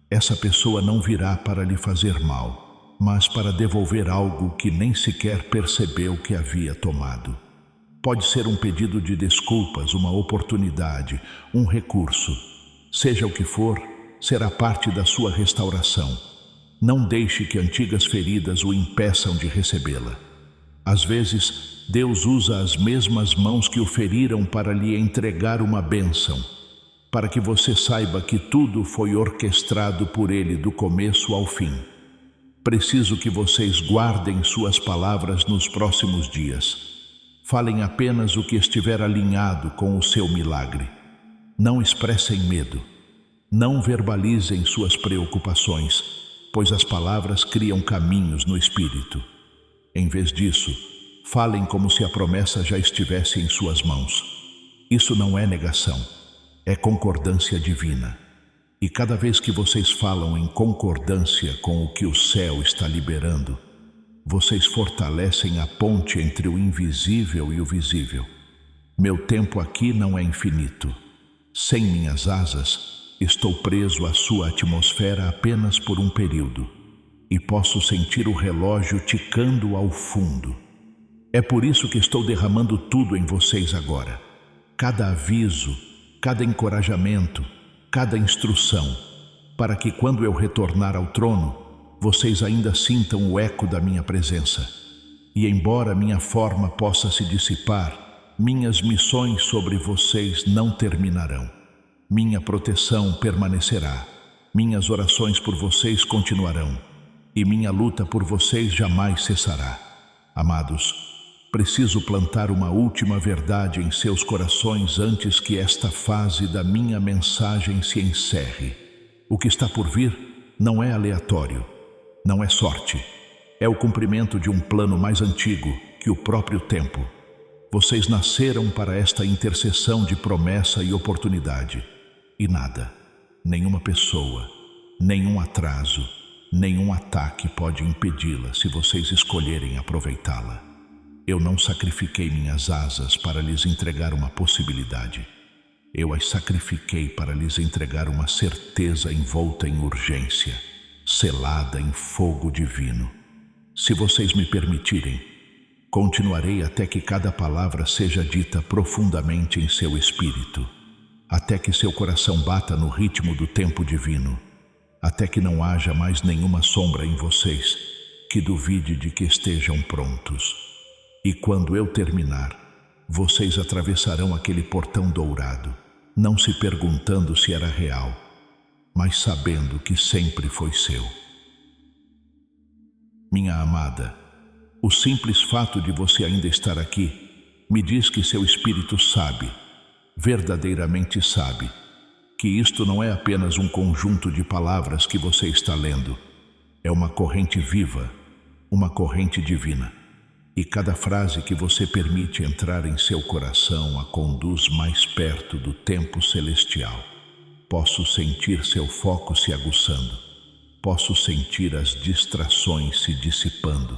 Essa pessoa não virá para lhe fazer mal, mas para devolver algo que nem sequer percebeu que havia tomado. Pode ser um pedido de desculpas, uma oportunidade, um recurso. Seja o que for, será parte da sua restauração. Não deixe que antigas feridas o impeçam de recebê-la. Às vezes, Deus usa as mesmas mãos que o feriram para lhe entregar uma bênção, para que você saiba que tudo foi orquestrado por Ele do começo ao fim. Preciso que vocês guardem suas palavras nos próximos dias. Falem apenas o que estiver alinhado com o seu milagre. Não expressem medo. Não verbalizem suas preocupações, pois as palavras criam caminhos no espírito. Em vez disso, falem como se a promessa já estivesse em suas mãos. Isso não é negação, é concordância divina. E cada vez que vocês falam em concordância com o que o céu está liberando, vocês fortalecem a ponte entre o invisível e o visível. Meu tempo aqui não é infinito. Sem minhas asas, estou preso à sua atmosfera apenas por um período e posso sentir o relógio ticando ao fundo. É por isso que estou derramando tudo em vocês agora. Cada aviso, cada encorajamento, cada instrução, para que quando eu retornar ao trono, vocês ainda sintam o eco da minha presença. E embora minha forma possa se dissipar, minhas missões sobre vocês não terminarão. Minha proteção permanecerá, minhas orações por vocês continuarão, e minha luta por vocês jamais cessará. Amados, preciso plantar uma última verdade em seus corações antes que esta fase da minha mensagem se encerre. O que está por vir não é aleatório, não é sorte, é o cumprimento de um plano mais antigo que o próprio tempo. Vocês nasceram para esta interseção de promessa e oportunidade. E nada, nenhuma pessoa, nenhum atraso, nenhum ataque pode impedi-la se vocês escolherem aproveitá-la. Eu não sacrifiquei minhas asas para lhes entregar uma possibilidade. Eu as sacrifiquei para lhes entregar uma certeza envolta em urgência, selada em fogo divino. Se vocês me permitirem, continuarei até que cada palavra seja dita profundamente em seu espírito. Até que seu coração bata no ritmo do tempo divino, até que não haja mais nenhuma sombra em vocês que duvide de que estejam prontos. E quando eu terminar, vocês atravessarão aquele portão dourado, não se perguntando se era real, mas sabendo que sempre foi seu. Minha amada, o simples fato de você ainda estar aqui me diz que seu espírito sabe, verdadeiramente sabe, que isto não é apenas um conjunto de palavras que você está lendo. É uma corrente viva, uma corrente divina. E cada frase que você permite entrar em seu coração a conduz mais perto do tempo celestial. Posso sentir seu foco se aguçando. Posso sentir as distrações se dissipando.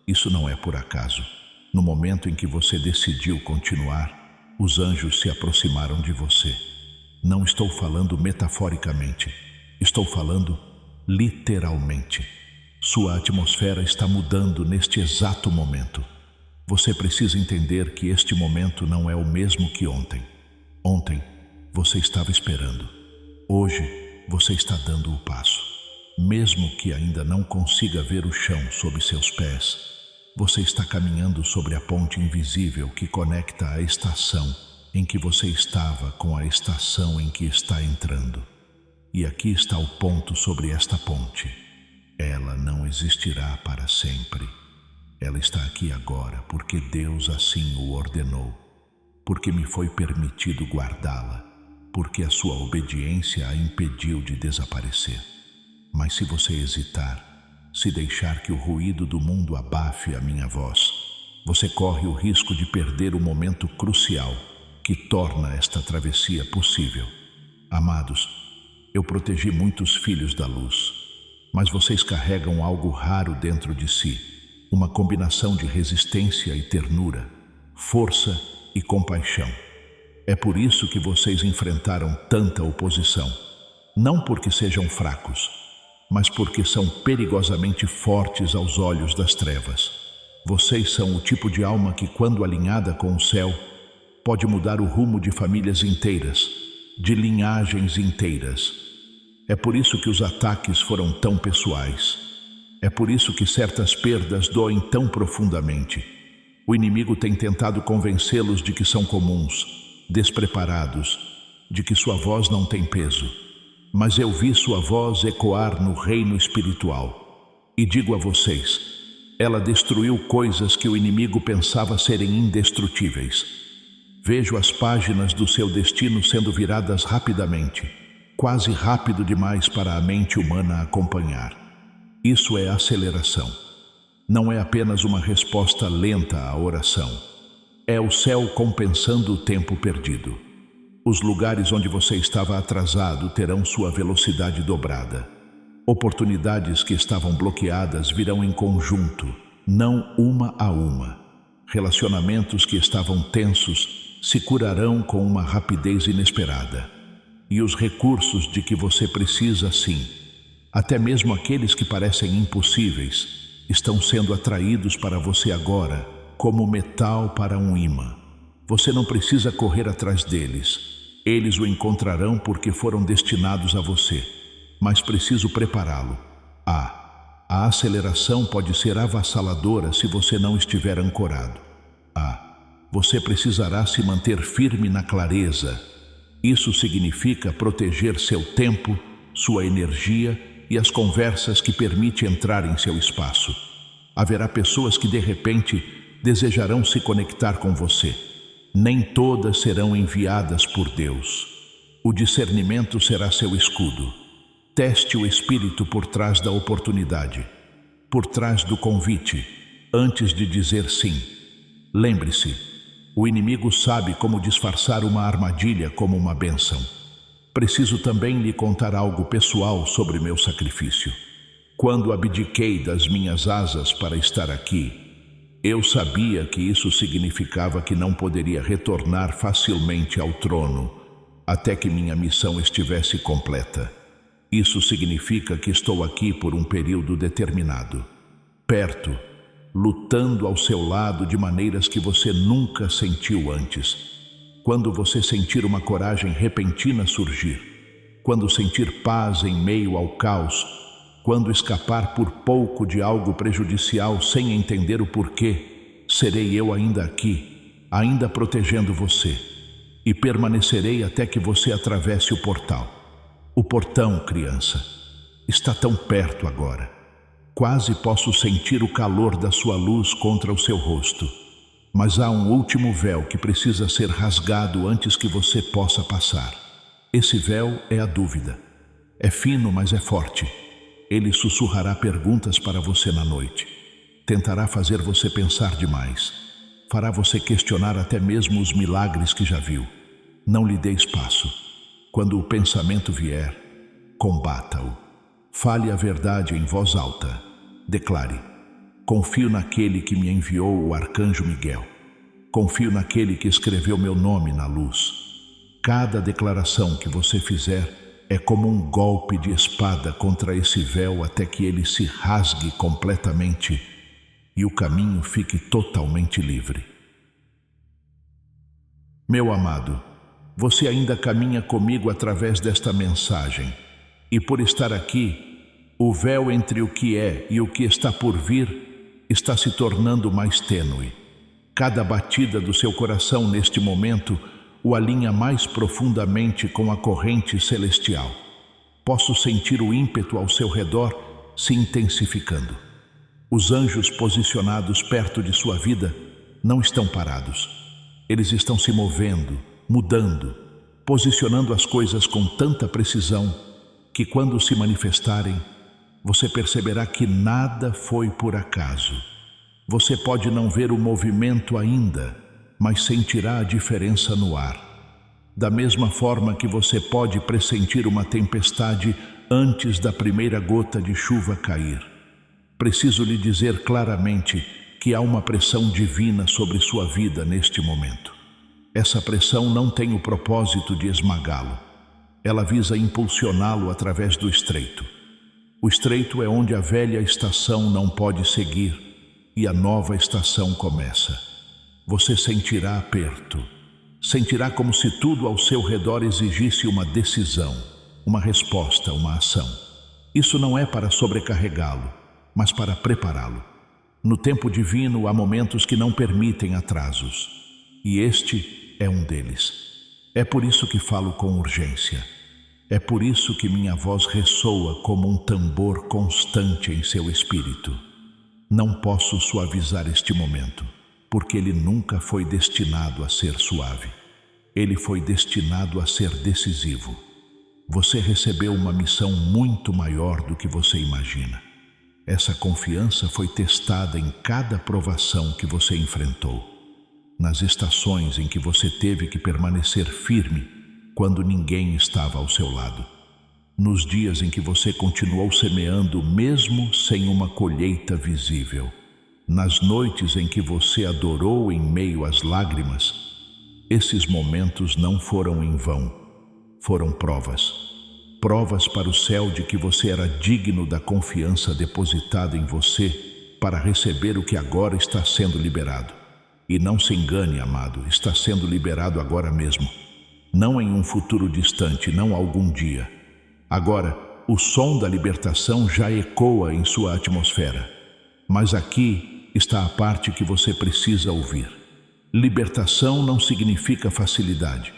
Isso não é por acaso. No momento em que você decidiu continuar, os anjos se aproximaram de você. Não estou falando metaforicamente. Estou falando literalmente. Sua atmosfera está mudando neste exato momento. Você precisa entender que este momento não é o mesmo que ontem. Ontem, você estava esperando. Hoje, você está dando o passo. Mesmo que ainda não consiga ver o chão sob seus pés, você está caminhando sobre a ponte invisível que conecta a estação em que você estava com a estação em que está entrando. E aqui está o ponto sobre esta ponte. Ela não existirá para sempre. Ela está aqui agora porque Deus assim o ordenou, porque me foi permitido guardá-la, porque a sua obediência a impediu de desaparecer. Mas se você hesitar, se deixar que o ruído do mundo abafe a minha voz, você corre o risco de perder o momento crucial que torna esta travessia possível. Amados, eu protegi muitos filhos da luz, mas vocês carregam algo raro dentro de si, uma combinação de resistência e ternura, força e compaixão. É por isso que vocês enfrentaram tanta oposição, não porque sejam fracos, mas porque são perigosamente fortes aos olhos das trevas. Vocês são o tipo de alma que, quando alinhada com o céu, pode mudar o rumo de famílias inteiras, de linhagens inteiras. É por isso que os ataques foram tão pessoais. É por isso que certas perdas doem tão profundamente. O inimigo tem tentado convencê-los de que são comuns, despreparados, de que sua voz não tem peso. Mas eu vi sua voz ecoar no reino espiritual. E digo a vocês, ela destruiu coisas que o inimigo pensava serem indestrutíveis. Vejo as páginas do seu destino sendo viradas rapidamente, quase rápido demais para a mente humana acompanhar. Isso é aceleração. Não é apenas uma resposta lenta à oração. É o céu compensando o tempo perdido. Os lugares onde você estava atrasado terão sua velocidade dobrada. Oportunidades que estavam bloqueadas virão em conjunto, não uma a uma. Relacionamentos que estavam tensos se curarão com uma rapidez inesperada. E os recursos de que você precisa, sim, até mesmo aqueles que parecem impossíveis, estão sendo atraídos para você agora, como metal para um imã. Você não precisa correr atrás deles. Eles o encontrarão porque foram destinados a você. Mas preciso prepará-lo. A aceleração pode ser avassaladora se você não estiver ancorado. Você precisará se manter firme na clareza. Isso significa proteger seu tempo, sua energia e as conversas que permite entrar em seu espaço. Haverá pessoas que de repente desejarão se conectar com você. Nem todas serão enviadas por Deus. O discernimento será seu escudo. Teste o espírito por trás da oportunidade, por trás do convite, antes de dizer sim. Lembre-se, o inimigo sabe como disfarçar uma armadilha como uma bênção. Preciso também lhe contar algo pessoal sobre meu sacrifício. Quando abdiquei das minhas asas para estar aqui, eu sabia que isso significava que não poderia retornar facilmente ao trono, até que minha missão estivesse completa. Isso significa que estou aqui por um período determinado, perto, lutando ao seu lado de maneiras que você nunca sentiu antes. Quando você sentir uma coragem repentina surgir, quando sentir paz em meio ao caos, quando escapar por pouco de algo prejudicial sem entender o porquê, serei eu ainda aqui, ainda protegendo você, e permanecerei até que você atravesse o portal. O portão, criança, está tão perto agora. Quase posso sentir o calor da sua luz contra o seu rosto. Mas há um último véu que precisa ser rasgado antes que você possa passar. Esse véu é a dúvida. É fino, mas é forte. Ele sussurrará perguntas para você na noite. Tentará fazer você pensar demais. Fará você questionar até mesmo os milagres que já viu. Não lhe dê espaço. Quando o pensamento vier, combata-o. Fale a verdade em voz alta. Declare: confio naquele que me enviou o arcanjo Miguel. Confio naquele que escreveu meu nome na luz. Cada declaração que você fizer é como um golpe de espada contra esse véu até que ele se rasgue completamente e o caminho fique totalmente livre. Meu amado, você ainda caminha comigo através desta mensagem, e por estar aqui, o véu entre o que é e o que está por vir está se tornando mais tênue. Cada batida do seu coração neste momento o alinha mais profundamente com a corrente celestial. Posso sentir o ímpeto ao seu redor se intensificando. Os anjos posicionados perto de sua vida não estão parados. Eles estão se movendo, mudando, posicionando as coisas com tanta precisão que quando se manifestarem, você perceberá que nada foi por acaso. Você pode não ver o movimento ainda, mas sentirá a diferença no ar. Da mesma forma que você pode pressentir uma tempestade antes da primeira gota de chuva cair. Preciso lhe dizer claramente que há uma pressão divina sobre sua vida neste momento. Essa pressão não tem o propósito de esmagá-lo. Ela visa impulsioná-lo através do estreito. O estreito é onde a velha estação não pode seguir e a nova estação começa. Você sentirá aperto. Sentirá como se tudo ao seu redor exigisse uma decisão, uma resposta, uma ação. Isso não é para sobrecarregá-lo, mas para prepará-lo. No tempo divino há momentos que não permitem atrasos, e este é um deles. É por isso que falo com urgência. É por isso que minha voz ressoa como um tambor constante em seu espírito. Não posso suavizar este momento, porque ele nunca foi destinado a ser suave. Ele foi destinado a ser decisivo. Você recebeu uma missão muito maior do que você imagina. Essa confiança foi testada em cada provação que você enfrentou, nas estações em que você teve que permanecer firme quando ninguém estava ao seu lado, nos dias em que você continuou semeando mesmo sem uma colheita visível, nas noites em que você adorou em meio às lágrimas. Esses momentos não foram em vão, foram provas. Provas para o céu de que você era digno da confiança depositada em você para receber o que agora está sendo liberado. E não se engane, amado, está sendo liberado agora mesmo. Não em um futuro distante, não algum dia. Agora, o som da libertação já ecoa em sua atmosfera. Mas aqui está a parte que você precisa ouvir. Libertação não significa facilidade.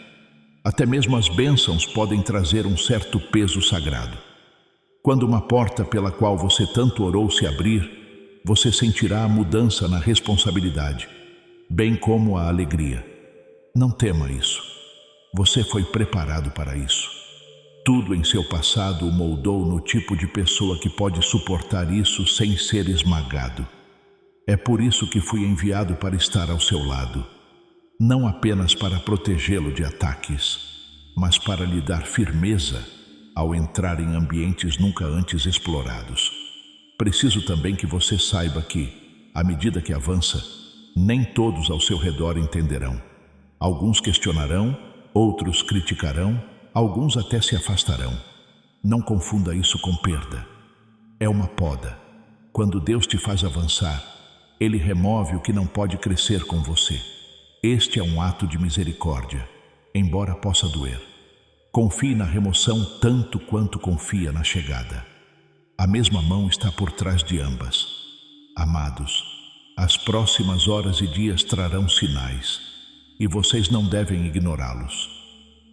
Até mesmo as bênçãos podem trazer um certo peso sagrado. Quando uma porta pela qual você tanto orou se abrir, você sentirá a mudança na responsabilidade, bem como a alegria. Não tema isso. Você foi preparado para isso. Tudo em seu passado o moldou no tipo de pessoa que pode suportar isso sem ser esmagado. É por isso que fui enviado para estar ao seu lado. Não apenas para protegê-lo de ataques, mas para lhe dar firmeza ao entrar em ambientes nunca antes explorados. Preciso também que você saiba que, à medida que avança, nem todos ao seu redor entenderão. Alguns questionarão, outros criticarão, alguns até se afastarão. Não confunda isso com perda. É uma poda. Quando Deus te faz avançar, Ele remove o que não pode crescer com você. Este é um ato de misericórdia, embora possa doer. Confie na remoção tanto quanto confia na chegada. A mesma mão está por trás de ambas. Amados, as próximas horas e dias trarão sinais, e vocês não devem ignorá-los.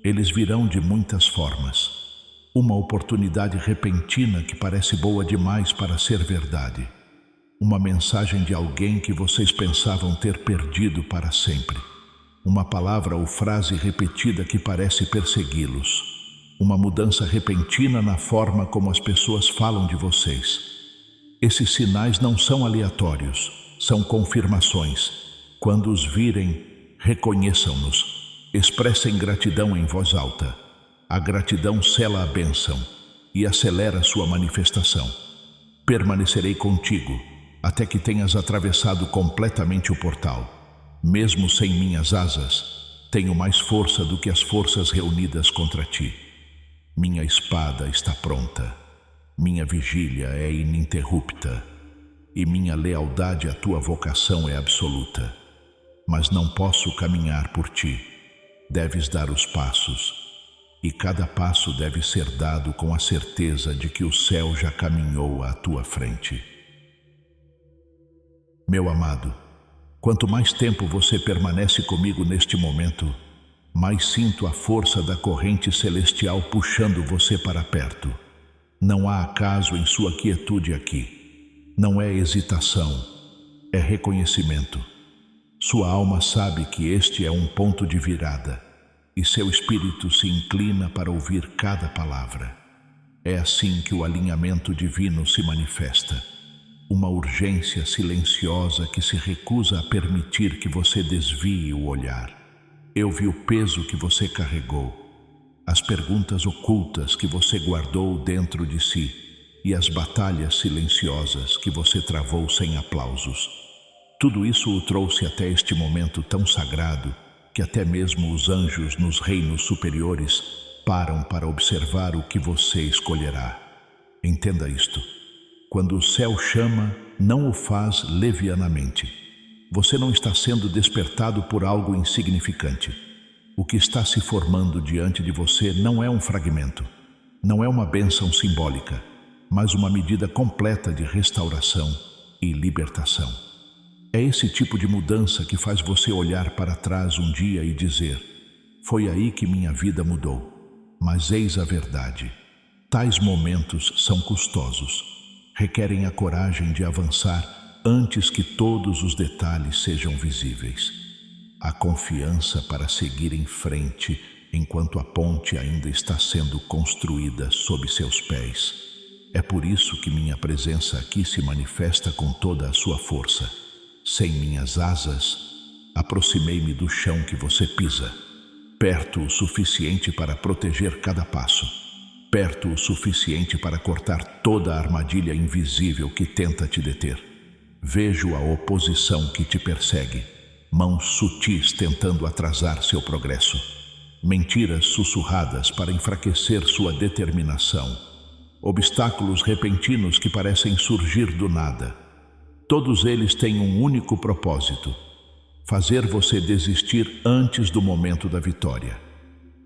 Eles virão de muitas formas. Uma oportunidade repentina que parece boa demais para ser verdade. Uma mensagem de alguém que vocês pensavam ter perdido para sempre. Uma palavra ou frase repetida que parece persegui-los. Uma mudança repentina na forma como as pessoas falam de vocês. Esses sinais não são aleatórios, são confirmações. Quando os virem, reconheçam-nos. Expressem gratidão em voz alta. A gratidão sela a bênção e acelera sua manifestação. Permanecerei contigo até que tenhas atravessado completamente o portal. Mesmo sem minhas asas, tenho mais força do que as forças reunidas contra ti. Minha espada está pronta, minha vigília é ininterrupta e minha lealdade à tua vocação é absoluta. Mas não posso caminhar por ti. Deves dar os passos, e cada passo deve ser dado com a certeza de que o céu já caminhou à tua frente. Meu amado, quanto mais tempo você permanece comigo neste momento, mais sinto a força da corrente celestial puxando você para perto. Não há acaso em sua quietude aqui. Não é hesitação, é reconhecimento. Sua alma sabe que este é um ponto de virada, e seu espírito se inclina para ouvir cada palavra. É assim que o alinhamento divino se manifesta. Uma urgência silenciosa que se recusa a permitir que você desvie o olhar. Eu vi o peso que você carregou, as perguntas ocultas que você guardou dentro de si e as batalhas silenciosas que você travou sem aplausos. Tudo isso o trouxe até este momento tão sagrado que até mesmo os anjos nos reinos superiores param para observar o que você escolherá. Entenda isto. Quando o céu chama, não o faz levianamente. Você não está sendo despertado por algo insignificante. O que está se formando diante de você não é um fragmento, não é uma bênção simbólica, mas uma medida completa de restauração e libertação. É esse tipo de mudança que faz você olhar para trás um dia e dizer: foi aí que minha vida mudou. Mas eis a verdade. Tais momentos são custosos. Requerem a coragem de avançar antes que todos os detalhes sejam visíveis. A confiança para seguir em frente enquanto a ponte ainda está sendo construída sob seus pés. É por isso que minha presença aqui se manifesta com toda a sua força. Sem minhas asas, aproximei-me do chão que você pisa, perto o suficiente para proteger cada passo, perto o suficiente para cortar toda a armadilha invisível que tenta te deter. Vejo a oposição que te persegue, mãos sutis tentando atrasar seu progresso, mentiras sussurradas para enfraquecer sua determinação, obstáculos repentinos que parecem surgir do nada. Todos eles têm um único propósito: fazer você desistir antes do momento da vitória.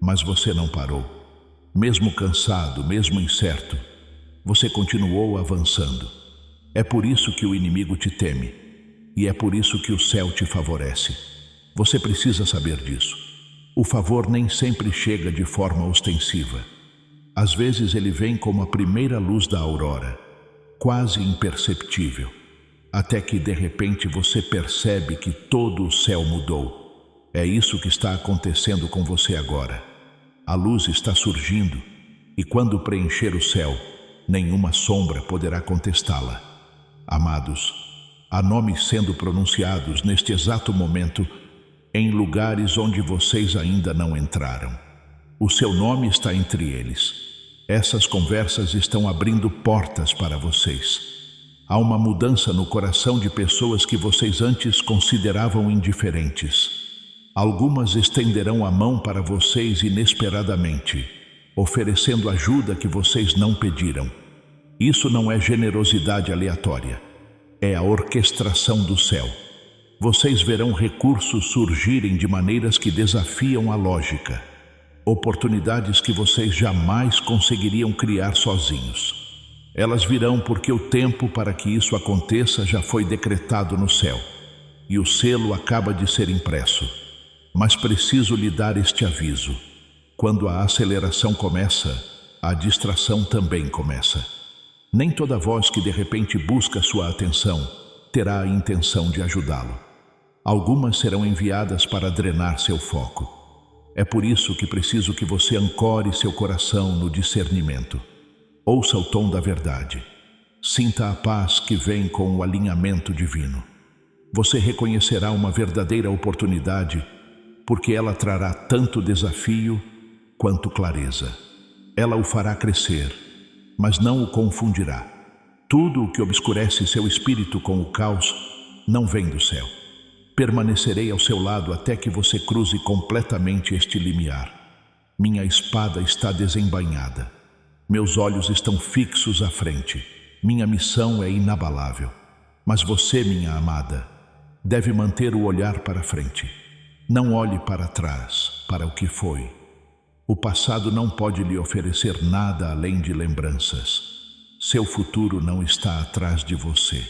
Mas você não parou. Mesmo cansado, mesmo incerto, você continuou avançando. É por isso que o inimigo te teme, e é por isso que o céu te favorece. Você precisa saber disso. O favor nem sempre chega de forma ostensiva. Às vezes ele vem como a primeira luz da aurora, quase imperceptível, até que de repente você percebe que todo o céu mudou. É isso que está acontecendo com você agora. A luz está surgindo, e quando preencher o céu, nenhuma sombra poderá contestá-la. Amados, há nomes sendo pronunciados neste exato momento em lugares onde vocês ainda não entraram. O seu nome está entre eles. Essas conversas estão abrindo portas para vocês. Há uma mudança no coração de pessoas que vocês antes consideravam indiferentes. Algumas estenderão a mão para vocês inesperadamente, oferecendo ajuda que vocês não pediram. Isso não é generosidade aleatória, é a orquestração do céu. Vocês verão recursos surgirem de maneiras que desafiam a lógica, oportunidades que vocês jamais conseguiriam criar sozinhos. Elas virão porque o tempo para que isso aconteça já foi decretado no céu, e o selo acaba de ser impresso. Mas preciso lhe dar este aviso: quando a aceleração começa, a distração também começa. Nem toda voz que de repente busca sua atenção terá a intenção de ajudá-lo. Algumas serão enviadas para drenar seu foco. É por isso que preciso que você ancore seu coração no discernimento. Ouça o tom da verdade. Sinta a paz que vem com o alinhamento divino. Você reconhecerá uma verdadeira oportunidade, porque ela trará tanto desafio quanto clareza. Ela o fará crescer, mas não o confundirá. Tudo o que obscurece seu espírito com o caos não vem do céu. Permanecerei ao seu lado até que você cruze completamente este limiar. Minha espada está desembainhada. Meus olhos estão fixos à frente. Minha missão é inabalável. Mas você, minha amada, deve manter o olhar para frente. Não olhe para trás, para o que foi. O passado não pode lhe oferecer nada além de lembranças. Seu futuro não está atrás de você.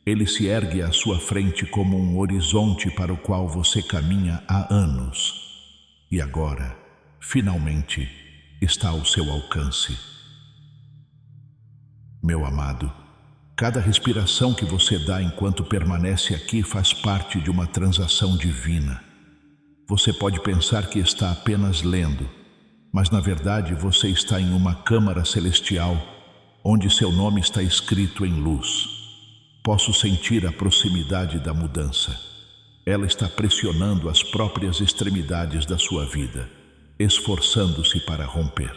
Ele se ergue à sua frente como um horizonte para o qual você caminha há anos. E agora, finalmente, está ao seu alcance. Meu amado, cada respiração que você dá enquanto permanece aqui faz parte de uma transação divina. Você pode pensar que está apenas lendo, mas na verdade você está em uma câmara celestial, onde seu nome está escrito em luz. Posso sentir a proximidade da mudança. Ela está pressionando as próprias extremidades da sua vida, esforçando-se para romper.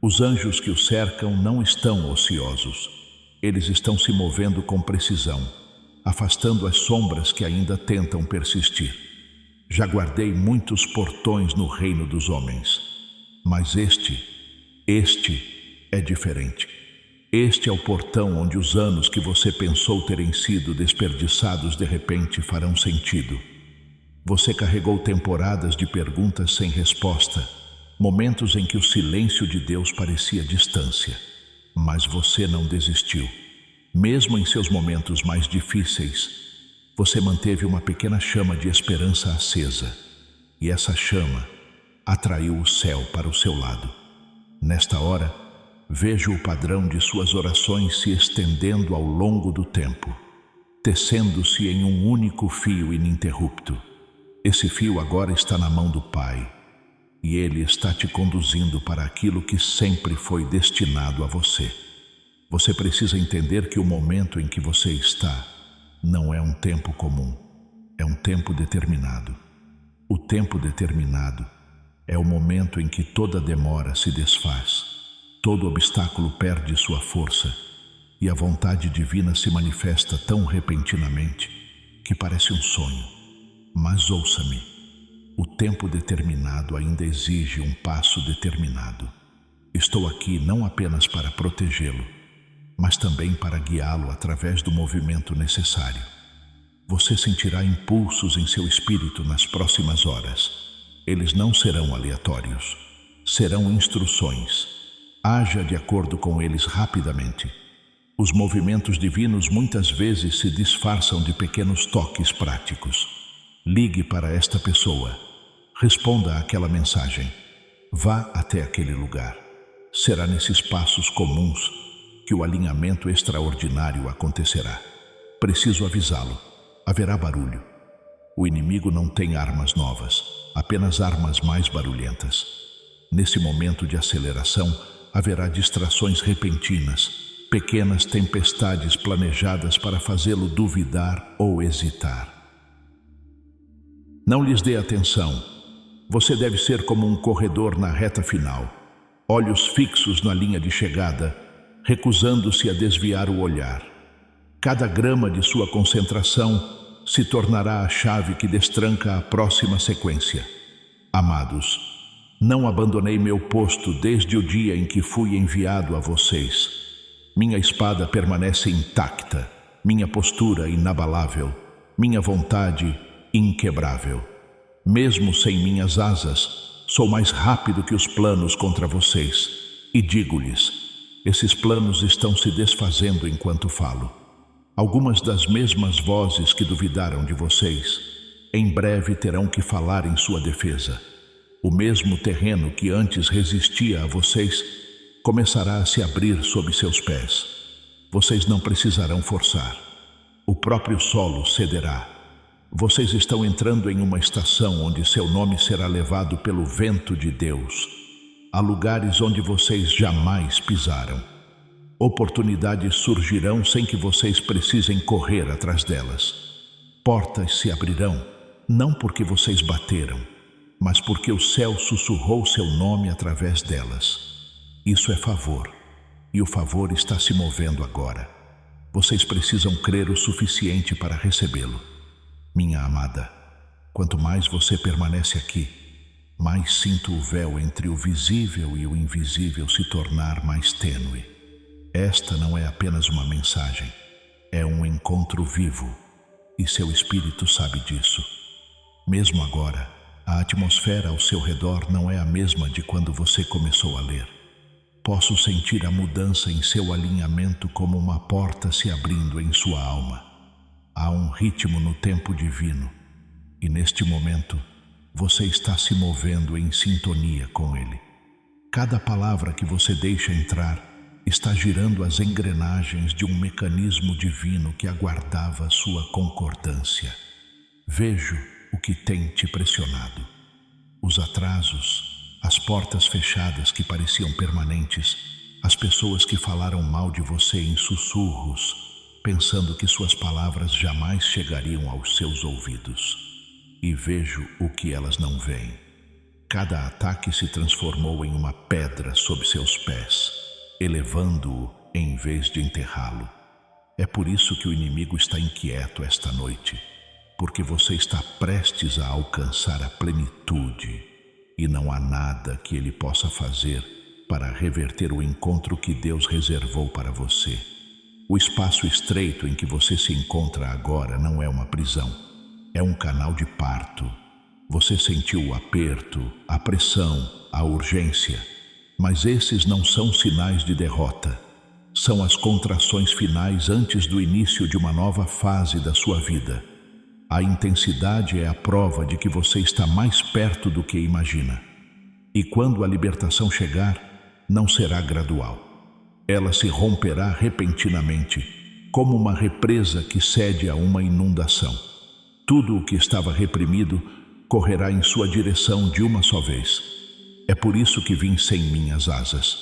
Os anjos que o cercam não estão ociosos. Eles estão se movendo com precisão, afastando as sombras que ainda tentam persistir. Já guardei muitos portões no reino dos homens, mas este é diferente. Este é o portão onde os anos que você pensou terem sido desperdiçados de repente farão sentido. Você carregou temporadas de perguntas sem resposta, momentos em que o silêncio de Deus parecia distância. Mas você não desistiu. Mesmo em seus momentos mais difíceis, você manteve uma pequena chama de esperança acesa. E essa chama atraiu o céu para o seu lado. Nesta hora, vejo o padrão de suas orações se estendendo ao longo do tempo, tecendo-se em um único fio ininterrupto. Esse fio agora está na mão do Pai, e Ele está te conduzindo para aquilo que sempre foi destinado a você. Você precisa entender que o momento em que você está não é um tempo comum, é um tempo determinado. O tempo determinado é o momento em que toda demora se desfaz. Todo obstáculo perde sua força e a vontade divina se manifesta tão repentinamente que parece um sonho. Mas ouça-me, o tempo determinado ainda exige um passo determinado. Estou aqui não apenas para protegê-lo, mas também para guiá-lo através do movimento necessário. Você sentirá impulsos em seu espírito nas próximas horas. Eles não serão aleatórios, serão instruções. Haja de acordo com eles rapidamente. Os movimentos divinos muitas vezes se disfarçam de pequenos toques práticos. Ligue para esta pessoa. Responda àquela mensagem. Vá até aquele lugar. Será nesses passos comuns que o alinhamento extraordinário acontecerá. Preciso avisá-lo. Haverá barulho. O inimigo não tem armas novas, apenas armas mais barulhentas. Nesse momento de aceleração, haverá distrações repentinas, pequenas tempestades planejadas para fazê-lo duvidar ou hesitar. Não lhes dê atenção. Você deve ser como um corredor na reta final, olhos fixos na linha de chegada, recusando-se a desviar o olhar. Cada grama de sua concentração se tornará a chave que destranca a próxima sequência. Amados, não abandonei meu posto desde o dia em que fui enviado a vocês. Minha espada permanece intacta, minha postura inabalável, minha vontade inquebrável. Mesmo sem minhas asas, sou mais rápido que os planos contra vocês. E digo-lhes, esses planos estão se desfazendo enquanto falo. Algumas das mesmas vozes que duvidaram de vocês, em breve terão que falar em sua defesa. O mesmo terreno que antes resistia a vocês começará a se abrir sob seus pés. Vocês não precisarão forçar. O próprio solo cederá. Vocês estão entrando em uma estação onde seu nome será levado pelo vento de Deus, a lugares onde vocês jamais pisaram. Oportunidades surgirão sem que vocês precisem correr atrás delas. Portas se abrirão, não porque vocês bateram, mas porque o céu sussurrou seu nome através delas. Isso é favor, e o favor está se movendo agora. Vocês precisam crer o suficiente para recebê-lo. Minha amada, quanto mais você permanece aqui, mais sinto o véu entre o visível e o invisível se tornar mais tênue. Esta não é apenas uma mensagem, é um encontro vivo, e seu espírito sabe disso. Mesmo agora, a atmosfera ao seu redor não é a mesma de quando você começou a ler. Posso sentir a mudança em seu alinhamento como uma porta se abrindo em sua alma. Há um ritmo no tempo divino, e neste momento, você está se movendo em sintonia com ele. Cada palavra que você deixa entrar está girando as engrenagens de um mecanismo divino que aguardava sua concordância. Vejo o que tem te pressionado. Os atrasos, as portas fechadas que pareciam permanentes, as pessoas que falaram mal de você em sussurros, pensando que suas palavras jamais chegariam aos seus ouvidos. E vejo o que elas não veem. Cada ataque se transformou em uma pedra sob seus pés, elevando-o em vez de enterrá-lo. É por isso que o inimigo está inquieto esta noite, porque você está prestes a alcançar a plenitude, e não há nada que ele possa fazer para reverter o encontro que Deus reservou para você. O espaço estreito em que você se encontra agora não é uma prisão, é um canal de parto. Você sentiu o aperto, a pressão, a urgência, mas esses não são sinais de derrota. São as contrações finais antes do início de uma nova fase da sua vida. A intensidade é a prova de que você está mais perto do que imagina. E quando a libertação chegar, não será gradual. Ela se romperá repentinamente, como uma represa que cede a uma inundação. Tudo o que estava reprimido correrá em sua direção de uma só vez. É por isso que vim sem minhas asas.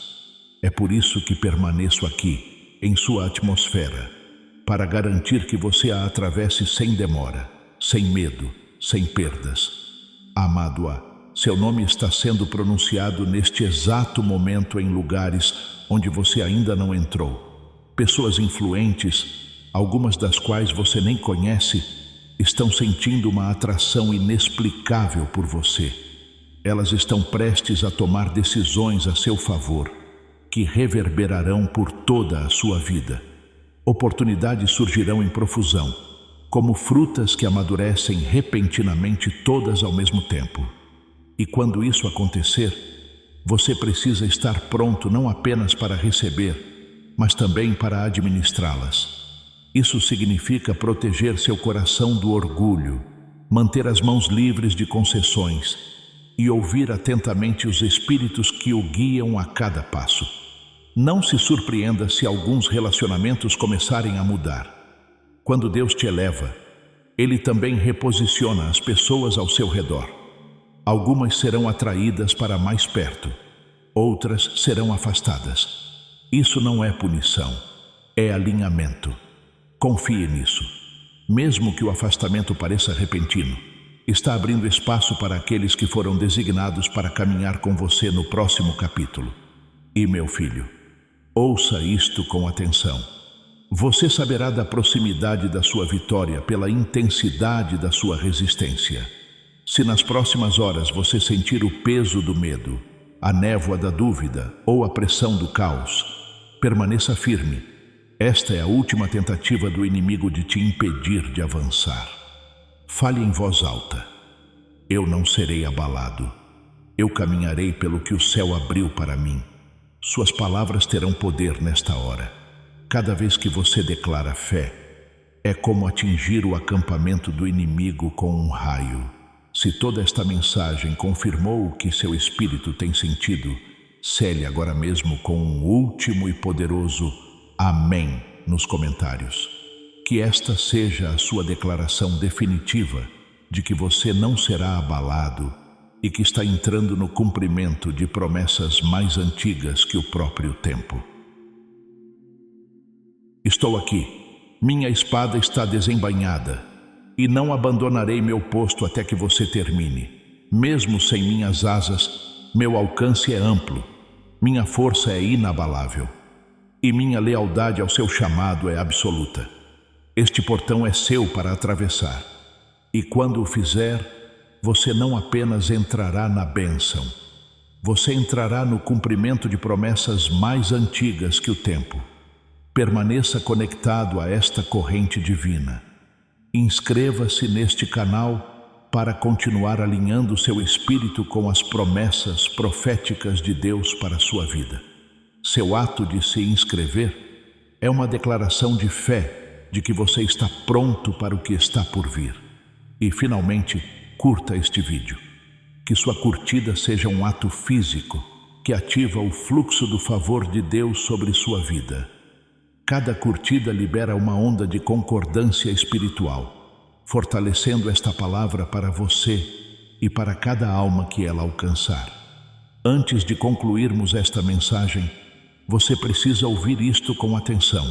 É por isso que permaneço aqui, em sua atmosfera, para garantir que você a atravesse sem demora, sem medo, sem perdas. Amado-a, seu nome está sendo pronunciado neste exato momento em lugares onde você ainda não entrou. Pessoas influentes, algumas das quais você nem conhece, estão sentindo uma atração inexplicável por você. Elas estão prestes a tomar decisões a seu favor, que reverberarão por toda a sua vida. Oportunidades surgirão em profusão, como frutas que amadurecem repentinamente todas ao mesmo tempo. E quando isso acontecer, você precisa estar pronto não apenas para receber, mas também para administrá-las. Isso significa proteger seu coração do orgulho, manter as mãos livres de concessões e ouvir atentamente os espíritos que o guiam a cada passo. Não se surpreenda se alguns relacionamentos começarem a mudar. Quando Deus te eleva, Ele também reposiciona as pessoas ao seu redor. Algumas serão atraídas para mais perto, outras serão afastadas. Isso não é punição, é alinhamento. Confie nisso. Mesmo que o afastamento pareça repentino, está abrindo espaço para aqueles que foram designados para caminhar com você no próximo capítulo. E, meu filho, ouça isto com atenção. Você saberá da proximidade da sua vitória pela intensidade da sua resistência. Se nas próximas horas você sentir o peso do medo, a névoa da dúvida ou a pressão do caos, permaneça firme. Esta é a última tentativa do inimigo de te impedir de avançar. Fale em voz alta. Eu não serei abalado. Eu caminharei pelo que o céu abriu para mim. Suas palavras terão poder nesta hora. Cada vez que você declara fé, é como atingir o acampamento do inimigo com um raio. Se toda esta mensagem confirmou o que seu espírito tem sentido, cele agora mesmo com um último e poderoso Amém nos comentários. Que esta seja a sua declaração definitiva de que você não será abalado e que está entrando no cumprimento de promessas mais antigas que o próprio tempo. Estou aqui. Minha espada está desembainhada e não abandonarei meu posto até que você termine. Mesmo sem minhas asas, meu alcance é amplo, minha força é inabalável e minha lealdade ao seu chamado é absoluta. Este portão é seu para atravessar, e quando o fizer, você não apenas entrará na bênção, você entrará no cumprimento de promessas mais antigas que o tempo. Permaneça conectado a esta corrente divina. Inscreva-se neste canal para continuar alinhando seu espírito com as promessas proféticas de Deus para a sua vida. Seu ato de se inscrever é uma declaração de fé de que você está pronto para o que está por vir. E, finalmente, curta este vídeo. Que sua curtida seja um ato físico que ativa o fluxo do favor de Deus sobre sua vida. Cada curtida libera uma onda de concordância espiritual, fortalecendo esta palavra para você e para cada alma que ela alcançar. Antes de concluirmos esta mensagem, você precisa ouvir isto com atenção.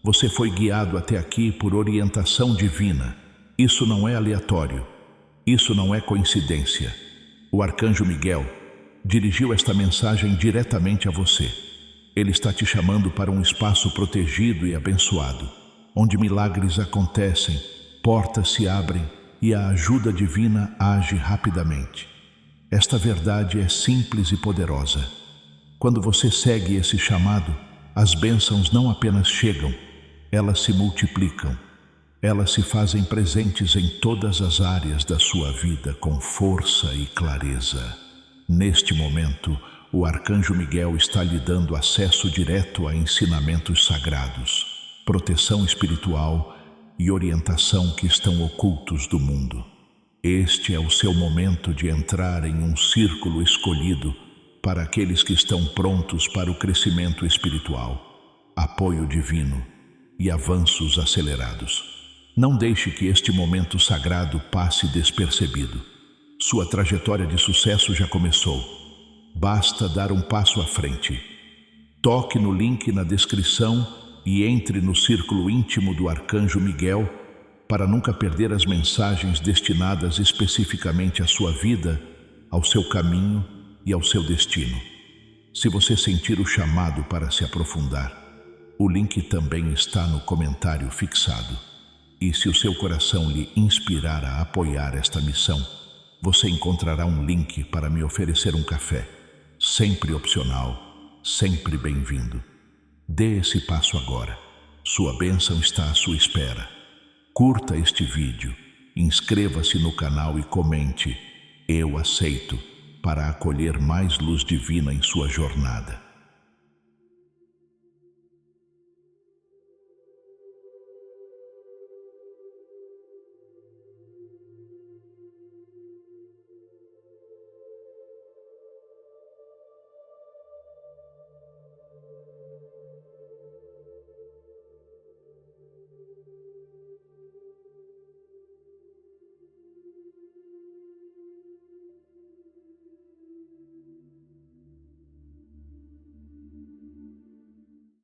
Você foi guiado até aqui por orientação divina. Isso não é aleatório. Isso não é coincidência. O arcanjo Miguel dirigiu esta mensagem diretamente a você. Ele está te chamando para um espaço protegido e abençoado, onde milagres acontecem, portas se abrem e a ajuda divina age rapidamente. Esta verdade é simples e poderosa. Quando você segue esse chamado, as bênçãos não apenas chegam, elas se multiplicam. Elas se fazem presentes em todas as áreas da sua vida com força e clareza. Neste momento, o arcanjo Miguel está lhe dando acesso direto a ensinamentos sagrados, proteção espiritual e orientação que estão ocultos do mundo. Este é o seu momento de entrar em um círculo escolhido para aqueles que estão prontos para o crescimento espiritual, apoio divino e avanços acelerados. Não deixe que este momento sagrado passe despercebido. Sua trajetória de sucesso já começou. Basta dar um passo à frente. Toque no link na descrição e entre no círculo íntimo do arcanjo Miguel para nunca perder as mensagens destinadas especificamente à sua vida, ao seu caminho e ao seu destino. Se você sentir o chamado para se aprofundar, o link também está no comentário fixado. E se o seu coração lhe inspirar a apoiar esta missão, você encontrará um link para me oferecer um café. Sempre opcional, sempre bem-vindo. Dê esse passo agora. Sua bênção está à sua espera. Curta este vídeo, inscreva-se no canal e comente "Eu aceito" para acolher mais luz divina em sua jornada.